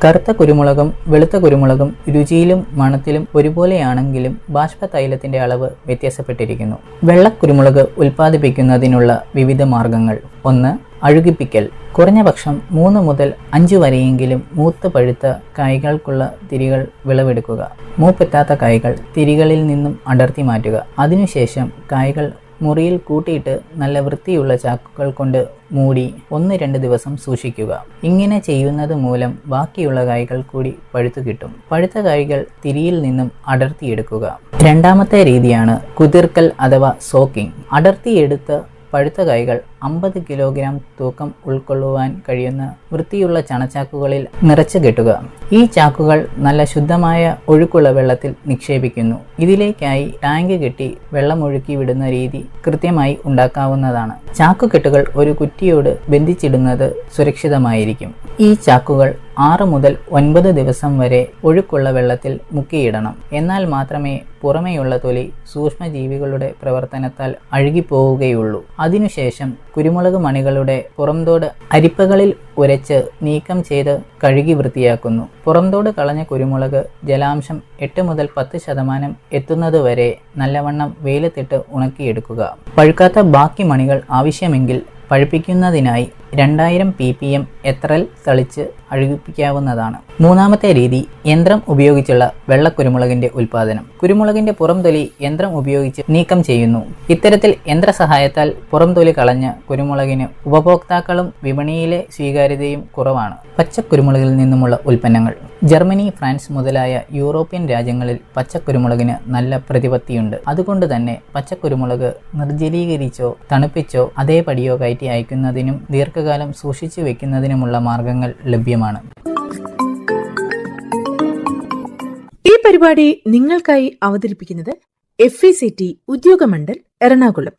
കറുത്ത കുരുമുളകും വെളുത്ത കുരുമുളകും രുചിയിലും മണത്തിലും ഒരുപോലെയാണെങ്കിലും ബാഷ്പതൈലത്തിന്റെ അളവ് വ്യത്യാസപ്പെട്ടിരിക്കുന്നു. വെള്ളക്കുരുമുളക് ഉൽപ്പാദിപ്പിക്കുന്നതിനുള്ള വിവിധ മാർഗങ്ങൾ: 1. അഴുകിപ്പിക്കൽ. കുറഞ്ഞ പക്ഷം 3 മുതൽ 5 വരെയെങ്കിലും മൂത്ത് പഴുത്ത കായ്കൾക്കുള്ള തിരികൾ വിളവെടുക്കുക. മൂപ്പെത്താത്ത കായ്കൾ തിരികളിൽ നിന്നും അടർത്തി മാറ്റുക. അതിനുശേഷം കായ്കൾ മുറിയിൽ കൂട്ടിയിട്ട് നല്ല വൃത്തിയുള്ള ചാക്കുകൾ കൊണ്ട് മൂടി 1-2 ദിവസം സൂക്ഷിക്കുക. ഇങ്ങനെ ചെയ്യുന്നത് മൂലം ബാക്കിയുള്ള കായ്കൾ കൂടി പഴുത്തു കിട്ടും. പഴുത്ത കായ്കൾ തിരിയിൽ നിന്നും അടർത്തിയെടുക്കുക. രണ്ടാമത്തെ രീതിയാണ് കുതിർക്കൽ അഥവാ സോക്കിംഗ്. അടർത്തിയെടുത്ത പഴുത്ത കായ്കൾ 50 കിലോഗ്രാം തൂക്കം ഉൾക്കൊള്ളുവാൻ കഴിയുന്ന വൃത്തിയുള്ള ചണച്ചാക്കുകളിൽ നിറച്ചു കെട്ടുക. ഈ ചാക്കുകൾ നല്ല ശുദ്ധമായ ഒഴുക്കുള്ള വെള്ളത്തിൽ നിക്ഷേപിക്കുന്നു. ഇതിലേക്കായി ടാങ്ക് കെട്ടി വെള്ളമൊഴുക്കി വിടുന്ന രീതി കൃത്യമായി ഉണ്ടാക്കാവുന്നതാണ്. ചാക്കുകെട്ടുകൾ ഒരു കുറ്റിയോട് ബന്ധിച്ചിടുന്നത് സുരക്ഷിതമായിരിക്കും. ഈ ചാക്കുകൾ 6 മുതൽ 9 ദിവസം വരെ ഒഴുക്കുള്ള വെള്ളത്തിൽ മുക്കിയിടണം. എന്നാൽ മാത്രമേ പുറമേയുള്ള തൊലി സൂക്ഷ്മജീവികളുടെ പ്രവർത്തനത്താൽ അഴുകിപ്പോവുകയുള്ളൂ. അതിനുശേഷം കുരുമുളക് മണികളുടെ പുറംതോട് അരിപ്പകളിൽ ഉരച്ച് നീക്കം ചെയ്ത് കഴുകി വൃത്തിയാക്കുന്നു. പുറംതോട് കളഞ്ഞ കുരുമുളക് ജലാംശം 8 മുതൽ 10% എത്തുന്നതുവരെ നല്ലവണ്ണം വെയിലത്തിട്ട് ഉണക്കിയെടുക്കുക. പഴുക്കാത്ത ബാക്കി മണികൾ ആവശ്യമെങ്കിൽ പഴുപ്പിക്കുന്നതിനായി 2000 ppm എത്രൽ തളിച്ച് അഴുകിപ്പിക്കാവുന്നതാണ്. മൂന്നാമത്തെ രീതി യന്ത്രം ഉപയോഗിച്ചുള്ള വെള്ളക്കുരുമുളകിന്റെ ഉൽപാദനം. കുരുമുളകിന്റെ പുറംതൊലി യന്ത്രം ഉപയോഗിച്ച് നീക്കം ചെയ്യുന്നു. ഇത്തരത്തിൽ യന്ത്ര സഹായത്താൽ പുറംതൊലി കളഞ്ഞ കുരുമുളകിന് ഉപഭോക്താക്കളും വിപണിയിലെ സ്വീകാര്യതയും കുറവാണ്. പച്ചക്കുരുമുളകിൽ നിന്നുമുള്ള ഉൽപ്പന്നങ്ങൾ. ജർമ്മനി, ഫ്രാൻസ് മുതലായ യൂറോപ്യൻ രാജ്യങ്ങളിൽ പച്ചക്കുരുമുളകിന് നല്ല പ്രതിപത്തിയുണ്ട്. അതുകൊണ്ട് തന്നെ പച്ചക്കുരുമുളക് നിർജ്ജലീകരിച്ചോ തണുപ്പിച്ചോ അതേപടിയോ കയറ്റി അയക്കുന്നതിനും ദീർഘകാലം സൂക്ഷിച്ചു വെക്കുന്നതിനുമുള്ള മാർഗങ്ങൾ ലഭ്യമാണ്. ഈ പരിപാടി നിങ്ങൾക്കായി അവതരിപ്പിക്കുന്നത് FECT ഉദ്യോഗമണ്ഡൽ എറണാകുളം.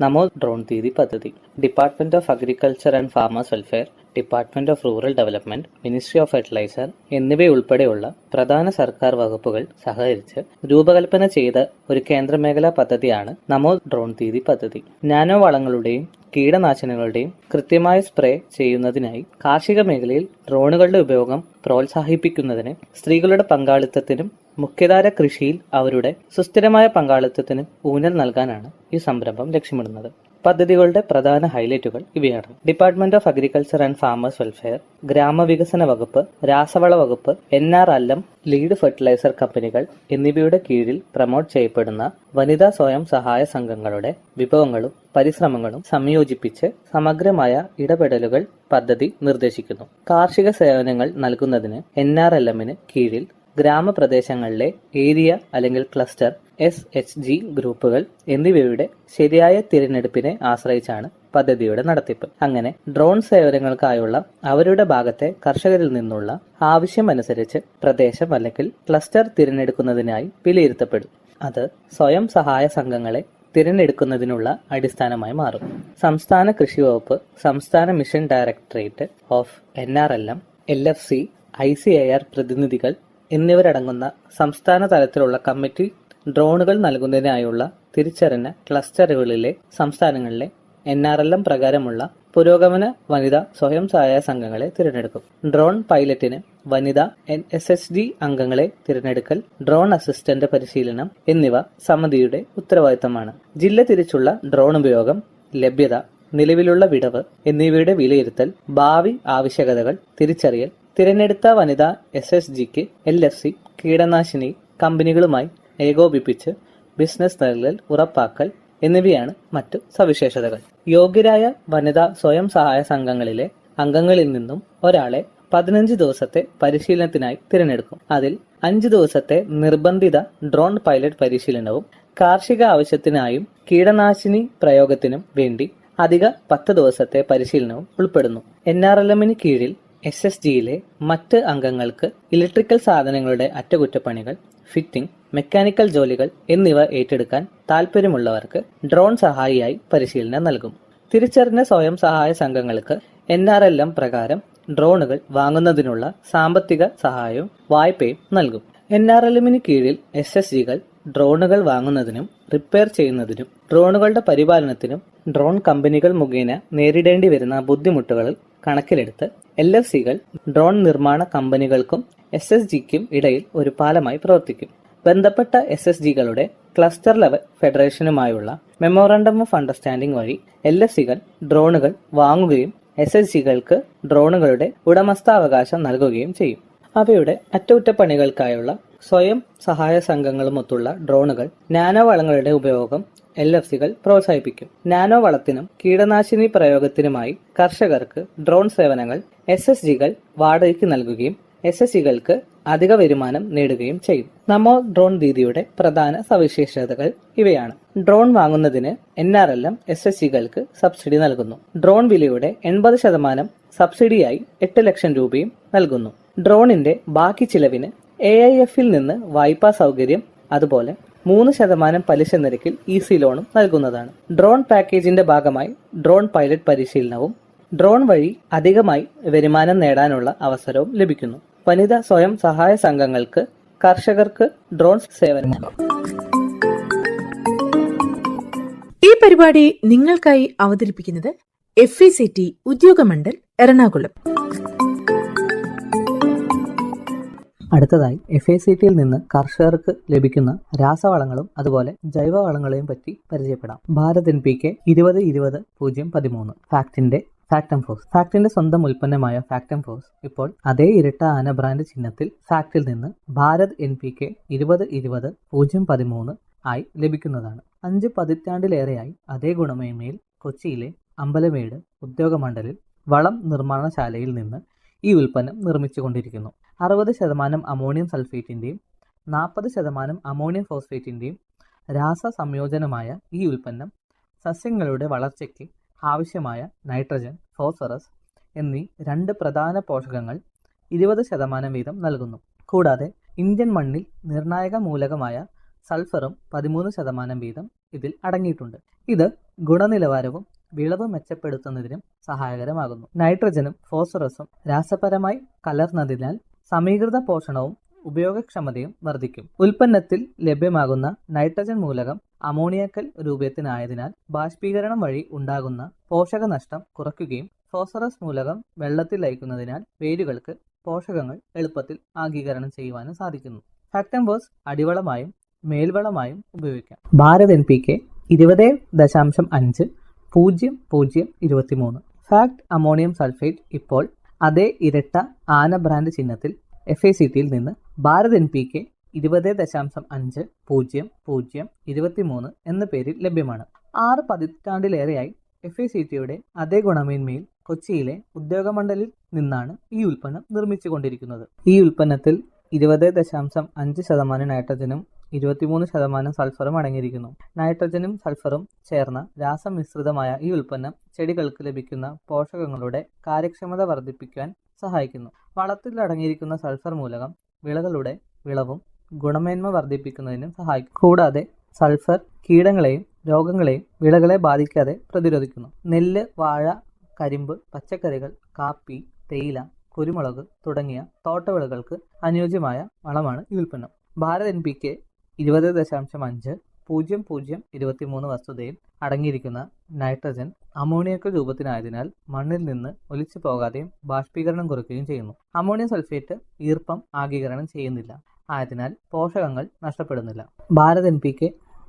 നമോ ഡ്രോൺ ദീദി പദ്ധതി. Department of agriculture and farmers welfare, department of rural development, ministry of fertiliser എന്നിവയുൾപ്പെടെയുള്ള പ്രധാന സർക്കാർ വകുപ്പുകൾ സഹകരിച്ച് രൂപകൽപ്പന ചെയ്ത ഒരു കേന്ദ്രമേഖലാ പദ്ധതിയാണ് നമോ ഡ്രോൺ ദീദി പദ്ധതി. നാനോ വളങ്ങളുടെയും കീടനാശിനികളുടെയും കൃത്യമായ സ്പ്രേ ചെയ്യുന്നതിനായി കാർഷിക മേഖലയിൽ ഡ്രോണുകളുടെ ഉപയോഗം പ്രോത്സാഹിപ്പിക്കുന്നതിന് സ്ത്രീകളുടെ പങ്കാളിത്തത്തിനും മുഖ്യധാര കൃഷിയിൽ അവരുടെ സുസ്ഥിരമായ പങ്കാളിത്തത്തിനും ഊന്നൽ നൽകാനാണ് ഈ സംരംഭം ലക്ഷ്യമിടുന്നത്. പദ്ധതികളുടെ പ്രധാന ഹൈലൈറ്റുകൾ ഇവയാണ്: department of agriculture and farmers welfare, ഗ്രാമവികസന വകുപ്പ്, രാസവള വകുപ്പ്, NRLM, ലീഡ് ഫെർട്ടിലൈസർ കമ്പനികൾ എന്നിവയുടെ കീഴിൽ പ്രൊമോട്ട് ചെയ്യപ്പെടുന്ന വനിതാ സ്വയം സഹായ സംഘങ്ങളുടെ വിഭവങ്ങളും പരിശ്രമങ്ങളും സംയോജിപ്പിച്ച് സമഗ്രമായ ഇടപെടലുകൾ പദ്ധതി നിർദ്ദേശിക്കുന്നു. കാർഷിക സേവനങ്ങൾ നൽകുന്നതിന് NRLM-ന് കീഴിൽ ഗ്രാമപ്രദേശങ്ങളിലെ ഏരിയ അല്ലെങ്കിൽ ക്ലസ്റ്റർ SHG ഗ്രൂപ്പുകൾ എന്നിവയുടെ ശരിയായ തിരഞ്ഞെടുപ്പിനെ ആശ്രയിച്ചാണ് പദ്ധതിയുടെ നടത്തിപ്പ്. അങ്ങനെ ഡ്രോൺ സേവനങ്ങൾക്കായുള്ള അവരുടെ ഭാഗത്തെ കർഷകരിൽ നിന്നുള്ള ആവശ്യമനുസരിച്ച് പ്രദേശം അല്ലെങ്കിൽ ക്ലസ്റ്റർ തിരഞ്ഞെടുക്കുന്നതിനായി വിലയിരുത്തപ്പെടും. അത് സ്വയം സഹായ സംഘങ്ങളെ തിരഞ്ഞെടുക്കുന്നതിനുള്ള അടിസ്ഥാനമായി മാറും. സംസ്ഥാന കൃഷി വകുപ്പ്, സംസ്ഥാന mission directorate of NRLM, LFC, ICAR പ്രതിനിധികൾ എന്നിവരടങ്ങുന്ന സംസ്ഥാന തലത്തിലുള്ള കമ്മിറ്റി ഡ്രോണുകൾ നൽകുന്നതിനായുള്ള തിരിച്ചറിഞ്ഞ ക്ലസ്റ്ററുകളിലെ സംസ്ഥാനങ്ങളിലെ NRLM പ്രകാരമുള്ള പുരോഗമന വനിതാ സ്വയം സഹായ സംഘങ്ങളെ തിരഞ്ഞെടുക്കും. ഡ്രോൺ പൈലറ്റിന് വനിതാ SHG അംഗങ്ങളെ തിരഞ്ഞെടുക്കൽ, ഡ്രോൺ അസിസ്റ്റന്റ് പരിശീലനം എന്നിവ സമിതിയുടെ ഉത്തരവാദിത്തമാണ്. ജില്ല തിരിച്ചുള്ള ഡ്രോൺ ഉപയോഗം, ലഭ്യത, നിലവിലുള്ള വിടവ് എന്നിവയുടെ വിലയിരുത്തൽ, ഭാവി ആവശ്യകതകൾ തിരിച്ചറിയൽ, തിരഞ്ഞെടുത്ത വനിതാ SHGക്ക് LFC കീടനാശിനി കമ്പനികളുമായി ഏകോപിപ്പിച്ച് ബിസിനസ് നൽകൽ ഉറപ്പാക്കൽ എന്നിവയാണ് മറ്റു സവിശേഷതകൾ. യോഗ്യരായ വനിതാ സ്വയം സഹായ സംഘങ്ങളിലെ അംഗങ്ങളിൽ നിന്നും ഒരാളെ 15 ദിവസത്തെ പരിശീലനത്തിനായി തിരഞ്ഞെടുക്കും. അതിൽ 5 ദിവസത്തെ നിർബന്ധിത ഡ്രോൺ പൈലറ്റ് പരിശീലനവും കാർഷിക ആവശ്യത്തിനായും കീടനാശിനി പ്രയോഗത്തിനും വേണ്ടി അധിക 10 ദിവസത്തെ പരിശീലനവും ഉൾപ്പെടുന്നു. NRLMന് കീഴിൽ SSGയിലെ മറ്റ് അംഗങ്ങൾക്ക് ഇലക്ട്രിക്കൽ സാധനങ്ങളുടെ അറ്റകുറ്റപ്പണികൾ, ഫിറ്റിംഗ്, മെക്കാനിക്കൽ ജോലികൾ എന്നിവ ഏറ്റെടുക്കാൻ താൽപ്പര്യമുള്ളവർക്ക് ഡ്രോൺ സഹായിയായി പരിശീലനം നൽകും. തിരിച്ചറിഞ്ഞ സ്വയം സഹായ സംഘങ്ങൾക്ക് NRLM പ്രകാരം ഡ്രോണുകൾ വാങ്ങുന്നതിനുള്ള സാമ്പത്തിക സഹായവും വായ്പയും നൽകും. NRLMന് കീഴിൽ SSGകൾ ഡ്രോണുകൾ വാങ്ങുന്നതിനും റിപ്പയർ ചെയ്യുന്നതിനും ഡ്രോണുകളുടെ പരിപാലനത്തിനും ഡ്രോൺ കമ്പനികൾ മുഖേന നേരിടേണ്ടി വരുന്ന ബുദ്ധിമുട്ടുകൾ കണക്കിലെടുത്ത് LFCകൾ ഡ്രോൺ നിർമ്മാണ കമ്പനികൾക്കും SSGക്കും ഇടയിൽ ഒരു പാലമായി പ്രവർത്തിക്കും. ബന്ധപ്പെട്ട SSGകളുടെ ക്ലസ്റ്റർ ലെവൽ ഫെഡറേഷനുമായുള്ള മെമ്മോറാണ്ടം ഓഫ് അണ്ടർസ്റ്റാൻഡിംഗ് വഴി LFCകൾ ഡ്രോണുകൾ വാങ്ങുകയും SSGകൾക്ക് ഡ്രോണുകളുടെ ഉടമസ്ഥാവകാശം നൽകുകയും ചെയ്യും. അവയുടെ അറ്റകുറ്റപ്പണികൾക്കായുള്ള സ്വയം സഹായ സംഘങ്ങളുമൊത്തുള്ള ഡ്രോണുകൾ, നാനോ വളങ്ങളുടെ ഉപയോഗം LFCകൾ പ്രോത്സാഹിപ്പിക്കും. നാനോ വളത്തിനും കീടനാശിനി പ്രയോഗത്തിനുമായി കർഷകർക്ക് ഡ്രോൺ സേവനങ്ങൾ SSGകൾ വാടകയ്ക്ക് നൽകുകയും SSGകൾക്ക് അധിക വരുമാനം നേടുകയും ചെയ്യും. നമോ ഡ്രോൺ ദീദിയുടെ പ്രധാന സവിശേഷതകൾ ഇവയാണ്. ഡ്രോൺ വാങ്ങുന്നതിന് NRLM SSGകൾക്ക് സബ്സിഡി നൽകുന്നു. ഡ്രോൺ വിലയുടെ 80% സബ്സിഡിയായി 8 ലക്ഷം രൂപയും നൽകുന്നു. ഡ്രോണിന്റെ ബാക്കി ചിലവിന് AIFൽ നിന്ന് വായ്പാ സൗകര്യം, അതുപോലെ 3% പലിശ നിരക്കിൽ ഈസി ലോണും നൽകുന്നതാണ്. ഡ്രോൺ പാക്കേജിന്റെ ഭാഗമായി ഡ്രോൺ പൈലറ്റ് പരിശീലനവും ഡ്രോൺ വഴി അധികമായി വരുമാനം നേടാനുള്ള അവസരവും ലഭിക്കുന്നു. വനിതാ സ്വയം സഹായ സംഘങ്ങൾക്ക്, കർഷകർക്ക് ഡ്രോൺ സേവനം. ഈ പരിപാടി നിങ്ങൾക്കായി അവതരിപ്പിക്കുന്നത് FECT ഉദ്യോഗമണ്ഡൽ എറണാകുളം. അടുത്തതായി FACTയിൽ നിന്ന് കർഷകർക്ക് ലഭിക്കുന്ന രാസവളങ്ങളും അതുപോലെ ജൈവവളങ്ങളെയും പറ്റി പരിചയപ്പെടാം. ഭാരത് NPK 20-20-013 ഫാക്ടംഫോസ് സ്വന്തം ഉൽപ്പന്നമായ ഫാക്ടംഫോസ് ഇപ്പോൾ അതേ ഇരട്ട ആന ബ്രാൻഡ് ചിഹ്നത്തിൽ ഫാക്ടിൽ നിന്ന് ഭാരത് NPK 20-20-013 ആയി ലഭിക്കുന്നതാണ്. 5 പതിറ്റാണ്ടിലേറെയായി അതേ ഗുണമേന്മയിൽ കൊച്ചിയിലെ അമ്പലമേട് ഉദ്യോഗമണ്ഡലിൽ വളം നിർമ്മാണശാലയിൽ നിന്ന് ഈ ഉൽപ്പന്നം നിർമ്മിച്ചുകൊണ്ടിരിക്കുന്നു. 60% അമോണിയം സൾഫേറ്റിന്റെയും 40% അമോണിയം ഫോസ്ഫേറ്റിന്റെയും രാസ സംയോജനമായ ഈ ഉൽപ്പന്നം സസ്യങ്ങളുടെ വളർച്ചയ്ക്ക് ആവശ്യമായ നൈട്രജൻ, ഫോസ്ഫറസ് എന്നീ 2 പ്രധാന പോഷകങ്ങൾ 20% വീതം നൽകുന്നു. കൂടാതെ ഇന്ത്യൻ മണ്ണിൽ നിർണായക മൂലകമായ സൾഫറും 13% വീതം ഇതിൽ അടങ്ങിയിട്ടുണ്ട്. ഇത് ഗുണനിലവാരവും വിളവ് മെച്ചപ്പെടുത്തുന്നതിനും സഹായകരമാകുന്നു. നൈട്രജനും ഫോസ്ഫറസും രാസപരമായി കലർന്നതിനാൽ സമീകൃത പോഷണവും ഉപയോഗക്ഷമതയും വർദ്ധിക്കും. ഉൽപ്പന്നത്തിൽ ലഭ്യമാകുന്ന നൈട്രജൻ മൂലകം അമോണിയക്കൽ രൂപത്തിനായതിനാൽ ബാഷ്പീകരണം വഴി ഉണ്ടാകുന്ന പോഷകനഷ്ടം കുറയ്ക്കുകയും ഫോസ്ഫറസ് മൂലകം വെള്ളത്തിൽ ലയിക്കുന്നതിനാൽ വേരുകൾക്ക് പോഷകങ്ങൾ എളുപ്പത്തിൽ ആഗീകരണം ചെയ്യുവാനും സാധിക്കുന്നു. ഫാക്ടംഫോസ് അടിവളമായും മേൽവളമായും ഉപയോഗിക്കാം. Bharat NPK 20-5-00-23 fact ammonium sulphate ഇപ്പോൾ അതേ ഇരട്ട ആന ബ്രാൻഡ് ചിഹ്നത്തിൽ FACTയിൽ നിന്ന് ഭാരത് NPK 20-5-00-23 എന്ന പേരിൽ ലഭ്യമാണ്. 6 പതിറ്റാണ്ടിലേറെയായി FACTയുടെ അതേ ഗുണമേന്മയിൽ കൊച്ചിയിലെ ഉദ്യോഗമണ്ഡലിൽ നിന്നാണ് ഈ ഉൽപ്പന്നം നിർമ്മിച്ചുകൊണ്ടിരിക്കുന്നത്. ഈ ഉൽപ്പന്നത്തിൽ 20.5% നൈട്രജനും 23% സൾഫറും അടങ്ങിയിരിക്കുന്നു. നൈട്രജനും സൾഫറും ചേർന്ന രാസമിശ്രിതമായ ഈ ഉൽപ്പന്നം ചെടികൾക്ക് ലഭിക്കുന്ന പോഷകങ്ങളുടെ കാര്യക്ഷമത വർദ്ധിപ്പിക്കാൻ സഹായിക്കുന്നു. വളത്തിൽ അടങ്ങിയിരിക്കുന്ന സൾഫർ മൂലകം വിളകളുടെ വിളവും ഗുണമേന്മ വർദ്ധിപ്പിക്കുന്നതിനും സഹായിക്കും. കൂടാതെ സൾഫർ കീടങ്ങളെയും രോഗങ്ങളെയും വിളകളെ ബാധിക്കാതെ പ്രതിരോധിക്കുന്നു. നെല്ല്, വാഴ, കരിമ്പ്, പച്ചക്കറികൾ, കാപ്പി, തേയില, കുരുമുളക് തുടങ്ങിയ തോട്ടവിളകൾക്ക് അനുയോജ്യമായ വളമാണ് ഈ ഉൽപ്പന്നം. ഭാരത് NPK 20.5-00-23 വസ്തുതയിൽ അടങ്ങിയിരിക്കുന്ന നൈട്രജൻ അമോണിയക്കൽ രൂപത്തിനായതിനാൽ മണ്ണിൽ നിന്ന് ഒലിച്ചു പോകാതെയും ബാഷ്പീകരണം കുറയ്ക്കുകയും ചെയ്യുന്നു. അമോണിയം സൾഫേറ്റ് ഈർപ്പം ആഗീകരണം ചെയ്യുന്നില്ല, ആയതിനാൽ പോഷകങ്ങൾ നഷ്ടപ്പെടുന്നില്ല. ഭാരത് NPK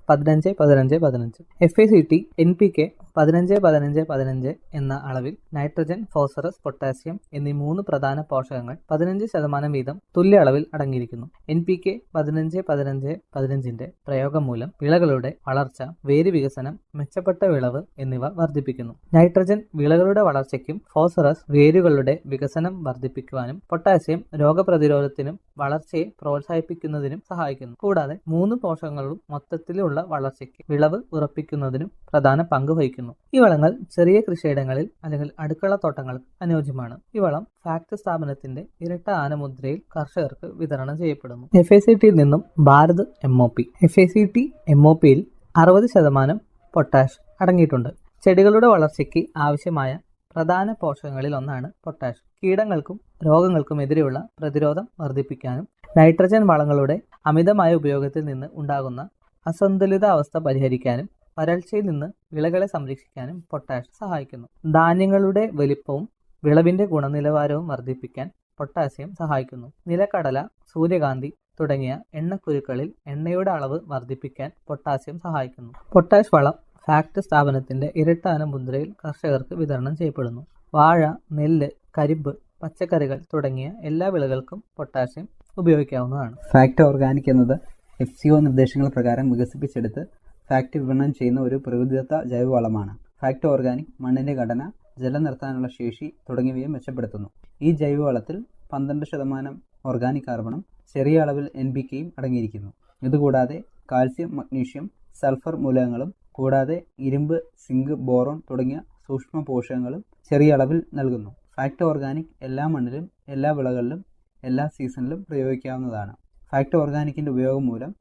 15-15-15. FACT NPK 15-15-15 എന്ന അളവിൽ നൈട്രജൻ, ഫോസ്ഫറസ്, പൊട്ടാസ്യം എന്നീ 3 പ്രധാന പോഷകങ്ങൾ 15% വീതം തുല്യ അളവിൽ അടങ്ങിയിരിക്കുന്നു. NPK 15-15-15ന്റെ പ്രയോഗം മൂലം വിളകളുടെ വളർച്ച, വേര് വികസനം, മെച്ചപ്പെട്ട വിളവ് എന്നിവ വർദ്ധിപ്പിക്കുന്നു. നൈട്രജൻ വിളകളുടെ വളർച്ചയ്ക്കും ഫോസ്ഫറസ് വേരുകളുടെ വികസനം വർദ്ധിപ്പിക്കുവാനും പൊട്ടാസ്യം രോഗപ്രതിരോധത്തിനും വളർച്ചയെ പ്രോത്സാഹിപ്പിക്കുന്നതിനും സഹായിക്കുന്നു. കൂടാതെ 3 പോഷകങ്ങളും മൊത്തത്തിലുള്ള വളർച്ചയ്ക്ക് വിളവ് ഉറപ്പിക്കുന്നതിനും പ്രധാന പങ്ക് വഹിക്കുന്നു. ഈ വളങ്ങൾ ചെറിയ കൃഷിയിടങ്ങളിൽ അല്ലെങ്കിൽ അടുക്കള തോട്ടങ്ങൾക്ക് അനുയോജ്യമാണ്. ഈ വളം ഫാക്ട് സ്ഥാപനത്തിന്റെ ഇരട്ട ആനമുദ്രയിൽ കർഷകർക്ക് വിതരണം ചെയ്യപ്പെടുന്നു. FACTയിൽ നിന്നും ഭാരത് MOP. FACT MOPയിൽ 60% പൊട്ടാഷ് അടങ്ങിയിട്ടുണ്ട്. ചെടികളുടെ വളർച്ചയ്ക്ക് ആവശ്യമായ പ്രധാന പോഷകങ്ങളിൽ ഒന്നാണ് പൊട്ടാഷ്. കീടങ്ങൾക്കും രോഗങ്ങൾക്കും എതിരെയുള്ള പ്രതിരോധം വർദ്ധിപ്പിക്കാനും നൈട്രജൻ വളങ്ങളുടെ അമിതമായ ഉപയോഗത്തിൽ നിന്ന് ഉണ്ടാകുന്ന അസന്തുലിത അവസ്ഥ പരിഹരിക്കാനും വരൾച്ചയിൽ നിന്ന് വിളകളെ സംരക്ഷിക്കാനും പൊട്ടാഷ് സഹായിക്കുന്നു. ധാന്യങ്ങളുടെ വലിപ്പവും വിളവിന്റെ ഗുണനിലവാരവും വർദ്ധിപ്പിക്കാൻ പൊട്ടാസ്യം സഹായിക്കുന്നു. നിലക്കടല, സൂര്യകാന്തി തുടങ്ങിയ എണ്ണക്കുരുക്കളിൽ എണ്ണയുടെ അളവ് വർദ്ധിപ്പിക്കാൻ പൊട്ടാസ്യം സഹായിക്കുന്നു. പൊട്ടാഷ് വളം ഫാക്ട് സ്ഥാപനത്തിന്റെ ഇരട്ടാന മുദ്രയിൽ കർഷകർക്ക് വിതരണം ചെയ്യപ്പെടുന്നു. വാഴ, നെല്ല്, കരിമ്പ്, പച്ചക്കറികൾ തുടങ്ങിയ എല്ലാ വിളകൾക്കും പൊട്ടാസ്യം ഉപയോഗിക്കാവുന്നതാണ്. ഫാക്ട് ഓർഗാനിക് എന്നത് FCO നിർദ്ദേശങ്ങൾ പ്രകാരം വികസിപ്പിച്ചെടുത്ത് ഫാക്ട് വിപണനം ചെയ്യുന്ന ഒരു പ്രകൃതിദത്ത ജൈവവളമാണ്. ഫാക്ട് ഓർഗാനിക് മണ്ണിന്റെ ഘടന, ജലം നിർത്താനുള്ള ശേഷി തുടങ്ങിയവയെ മെച്ചപ്പെടുത്തുന്നു. ഈ ജൈവവളത്തിൽ 12% ഓർഗാനിക് കാർബണും ചെറിയ അളവിൽ NPKയും അടങ്ങിയിരിക്കുന്നു. ഇതുകൂടാതെ കാൽസ്യം, മഗ്നീഷ്യം, സൾഫർ മൂലകങ്ങളും കൂടാതെ ഇരുമ്പ്, സിങ്ക്, ബോറോൺ തുടങ്ങിയ സൂക്ഷ്മ പോഷകങ്ങളും ചെറിയ അളവിൽ നൽകുന്നു. ഫാക്ട് ഓർഗാനിക് എല്ലാ മണ്ണിലും, എല്ലാ വിളകളിലും, എല്ലാ സീസണിലും പ്രയോഗിക്കാവുന്നതാണ്. ഫാക്ട് ഓർഗാനിക്കിന്റെ ഉപയോഗം മൂലം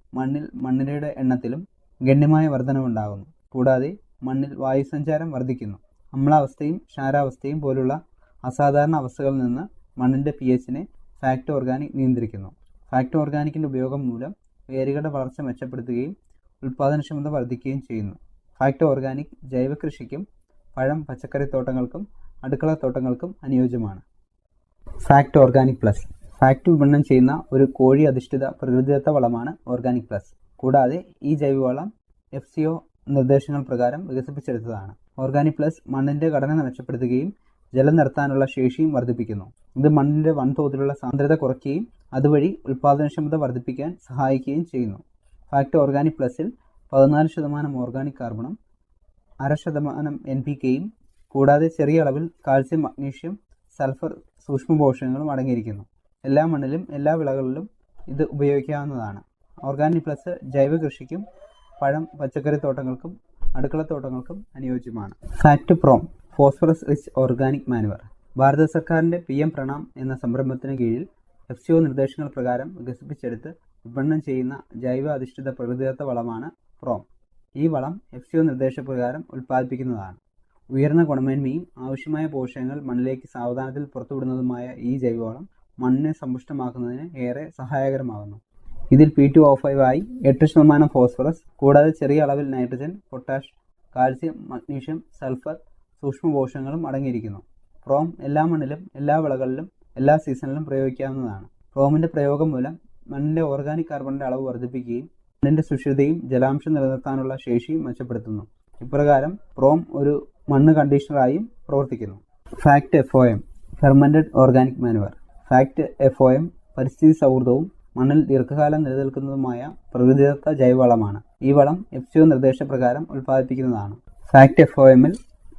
മണ്ണിരയുടെ എണ്ണത്തിലും ഗണ്യമായ വർധനവുണ്ടാകുന്നു. കൂടാതെ മണ്ണിൽ വായുസഞ്ചാരം വർദ്ധിക്കുന്നു. അമ്ലാവസ്ഥയും ക്ഷാരാവസ്ഥയും പോലുള്ള അസാധാരണ അവസ്ഥകളിൽ നിന്ന് മണ്ണിന്റെ pHനെ ഫാക്ട് ഓർഗാനിക് നിയന്ത്രിക്കുന്നു. ഫാക്ട് ഓർഗാനിക്കിന്റെ ഉപയോഗം മൂലം വേരുകളുടെ വളർച്ച മെച്ചപ്പെടുത്തുകയും ഉൽപാദനക്ഷമത വർദ്ധിക്കുകയും ചെയ്യുന്നു. ഫാക്ട് ഓർഗാനിക് ജൈവ കൃഷിക്കും പഴം, പച്ചക്കറി തോട്ടങ്ങൾക്കും അടുക്കള തോട്ടങ്ങൾക്കും അനുയോജ്യമാണ്. ഫാക്ട് ഓർഗാനിക് പ്ലസ് ഫാക്ട് വിപണനം ചെയ്യുന്ന ഒരു കോഴി അധിഷ്ഠിത പ്രകൃതിദത്ത വളമാണ് ഓർഗാനിക് പ്ലസ്. കൂടാതെ ഈ ജൈവവളം FCO നിർദ്ദേശങ്ങൾ പ്രകാരം വികസിപ്പിച്ചെടുത്തതാണ്. ഓർഗാനിക് പ്ലസ് മണ്ണിന്റെ ഘടന മെച്ചപ്പെടുത്തുകയും ജലം നിർത്താനുള്ള ശേഷിയും വർദ്ധിപ്പിക്കുന്നു. ഇത് മണ്ണിന്റെ വൻതോതിലുള്ള സാന്ദ്രത കുറയ്ക്കുകയും അതുവഴി ഉൽപാദനക്ഷമത വർദ്ധിപ്പിക്കാൻ സഹായിക്കുകയും ചെയ്യുന്നു. ഫാക്ട് ഓർഗാനിക് പ്ലസിൽ 14% ഓർഗാനിക് കാർബണും 0.5% NPKയും കൂടാതെ ചെറിയ അളവിൽ കാൽസ്യം, മഗ്നീഷ്യം, സൾഫർ സൂക്ഷ്മ പോഷകങ്ങളും അടങ്ങിയിരിക്കുന്നു. എല്ലാ മണ്ണിലും എല്ലാ വിളകളിലും ഇത് ഉപയോഗിക്കാവുന്നതാണ്. ഓർഗാനിക് പ്ലസ് ജൈവ കൃഷിക്കും പഴം, പച്ചക്കറി തോട്ടങ്ങൾക്കും അടുക്കള തോട്ടങ്ങൾക്കും അനുയോജ്യമാണ്. FACT prom phosphorus rich organic manure ഭാരത സർക്കാരിന്റെ PM പ്രണാം എന്ന സംരംഭത്തിന് കീഴിൽ FCO നിർദ്ദേശങ്ങൾ പ്രകാരം വികസിപ്പിച്ചെടുത്ത് വിപണനം ചെയ്യുന്ന ജൈവ അധിഷ്ഠിത പ്രകൃതിദത്ത വളമാണ് പ്രോം. ഈ വളം FCO നിർദ്ദേശപ്രകാരം ഉൽപ്പാദിപ്പിക്കുന്നതാണ്. ഉയർന്ന ഗുണമേന്മയും ആവശ്യമായ പോഷകങ്ങൾ മണ്ണിലേക്ക് സാവധാനത്തിൽ പുറത്തുവിടുന്നതുമായ ഈ ജൈവവളം മണ്ണിനെ സമ്പുഷ്ടമാക്കുന്നതിന് ഏറെ സഹായകരമാകുന്നു. ഇതിൽ P2O5 ആയി 8% ഫോസ്ഫറസ് കൂടാതെ ചെറിയ അളവിൽ nitrogen, potash, calcium, magnesium, sulphur സൂക്ഷ്മ പോഷകങ്ങളും അടങ്ങിയിരിക്കുന്നു. പ്രോം എല്ലാ മണ്ണിലും, എല്ലാ വിളകളിലും, എല്ലാ സീസണിലും പ്രയോഗിക്കാവുന്നതാണ്. പ്രോമിന്റെ പ്രയോഗം മൂലം മണ്ണിന്റെ ഓർഗാനിക് കാർബണിന്റെ അളവ് വർദ്ധിപ്പിക്കുകയും മണ്ണിന്റെ സുഷിരതയും ജലാംശം നിലനിർത്താനുള്ള ശേഷിയും മെച്ചപ്പെടുത്തുന്നു. ഇപ്രകാരം പ്രോം ഒരു മണ്ണ് കണ്ടീഷണറായും പ്രവർത്തിക്കുന്നു. Fact FOM fermented organic manoeuvre fact FOM പരിസ്ഥിതി സൗഹൃദവും മണ്ണിൽ ദീർഘകാലം നിലനിൽക്കുന്നതുമായ പ്രകൃതിദത്ത ജൈവവളമാണ്. ഈ വളം FCO നിർദ്ദേശപ്രകാരം ഉൽപ്പാദിപ്പിക്കുന്നതാണ്. ഫാക്ട് FOMൽ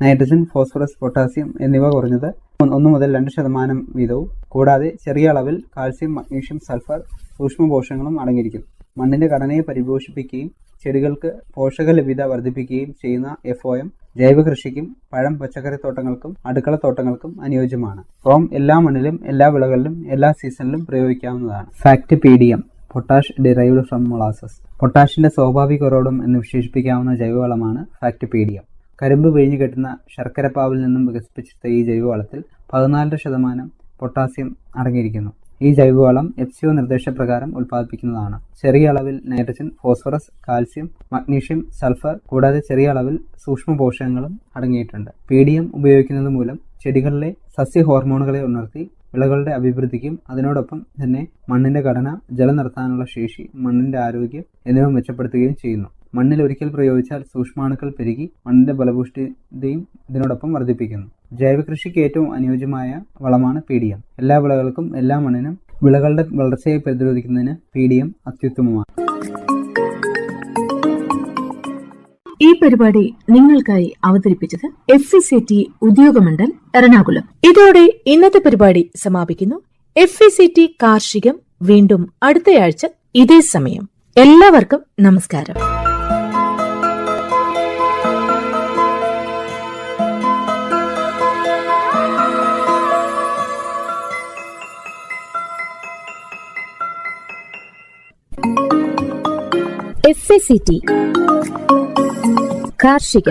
നൈട്രജൻ, ഫോസ്ഫറസ്, പൊട്ടാസ്യം എന്നിവ കുറഞ്ഞത് 1 മുതൽ 2% വീതവും കൂടാതെ ചെറിയ അളവിൽ കാൽസ്യം, മഗ്നീഷ്യം, സൾഫർ സൂക്ഷ്മ പോഷകങ്ങളും അടങ്ങിയിരിക്കുന്നു. മണ്ണിന്റെ ഘടനയെ പരിപോഷിപ്പിക്കുകയും ചെടികൾക്ക് പോഷക ലഭ്യത വർദ്ധിപ്പിക്കുകയും ചെയ്യുന്ന FOM ജൈവ കൃഷിക്കും പഴം, പച്ചക്കറി തോട്ടങ്ങൾക്കും അടുക്കള തോട്ടങ്ങൾക്കും അനുയോജ്യമാണ്. പ്രോം എല്ലാ മണ്ണിലും, എല്ലാ വിളകളിലും, എല്ലാ സീസണിലും പ്രയോഗിക്കാവുന്നതാണ്. FACT PDM potash derived from molasses പൊട്ടാഷിന്റെ സ്വാഭാവിക ഉറവിടം എന്ന് വിശേഷിപ്പിക്കാവുന്ന ജൈവവളമാണ് ഫാക്ട് PDM. കരിമ്പ് പിഴിഞ്ഞു കെട്ടുന്ന ശർക്കരപ്പാവിൽ നിന്നും വികസിപ്പിച്ചെടുത്ത ഈ ജൈവവളത്തിൽ 14% പൊട്ടാസ്യം അടങ്ങിയിരിക്കുന്നു. ഈ ജൈവവളം FCO നിർദ്ദേശപ്രകാരം ഉൽപ്പാദിപ്പിക്കുന്നതാണ്. ചെറിയ അളവിൽ nitrogen, phosphorus, calcium, magnesium, sulphur കൂടാതെ ചെറിയ അളവിൽ സൂക്ഷ്മ പോഷകങ്ങളും അടങ്ങിയിട്ടുണ്ട്. PDM ഉപയോഗിക്കുന്നത് മൂലം ചെടികളിലെ സസ്യ ഹോർമോണുകളെ ഉണർത്തി വിളകളുടെ അഭിവൃദ്ധിക്കും അതിനോടൊപ്പം തന്നെ മണ്ണിന്റെ ഘടന, ജലം നിർത്താനുള്ള ശേഷി, മണ്ണിന്റെ ആരോഗ്യം എന്നിവ മെച്ചപ്പെടുത്തുകയും ചെയ്യുന്നു. മണ്ണിൽ ഒരിക്കൽ പ്രയോഗിച്ചാൽ സൂക്ഷ്മാണുക്കൾ പെരുകി മണ്ണിന്റെ ഫലഭൂഷ്ഠിതയും ഇതിനോടൊപ്പം വർദ്ധിപ്പിക്കുന്നു. ജൈവകൃഷിക്ക് ഏറ്റവും അനുയോജ്യമായ വളമാണ് PDM. എല്ലാ വിളകൾക്കും എല്ലാ മണ്ണിനും വിളകളുടെ വളർച്ചയെ പ്രതിരോധിക്കുന്നതിന് PDM അത്യുത്തമമാണ്. ഈ പരിപാടി നിങ്ങൾക്കായി അവതരിപ്പിച്ചത് FECT ഉദ്യോഗമണ്ഡൽ എറണാകുളം. ഇതോടെ ഇന്നത്തെ പരിപാടി സമാപിക്കുന്നു. FECT കാർഷികം വീണ്ടും അടുത്തയാഴ്ച ഇതേ സമയം. എല്ലാവർക്കും നമസ്കാരം. FECT കാർഷിക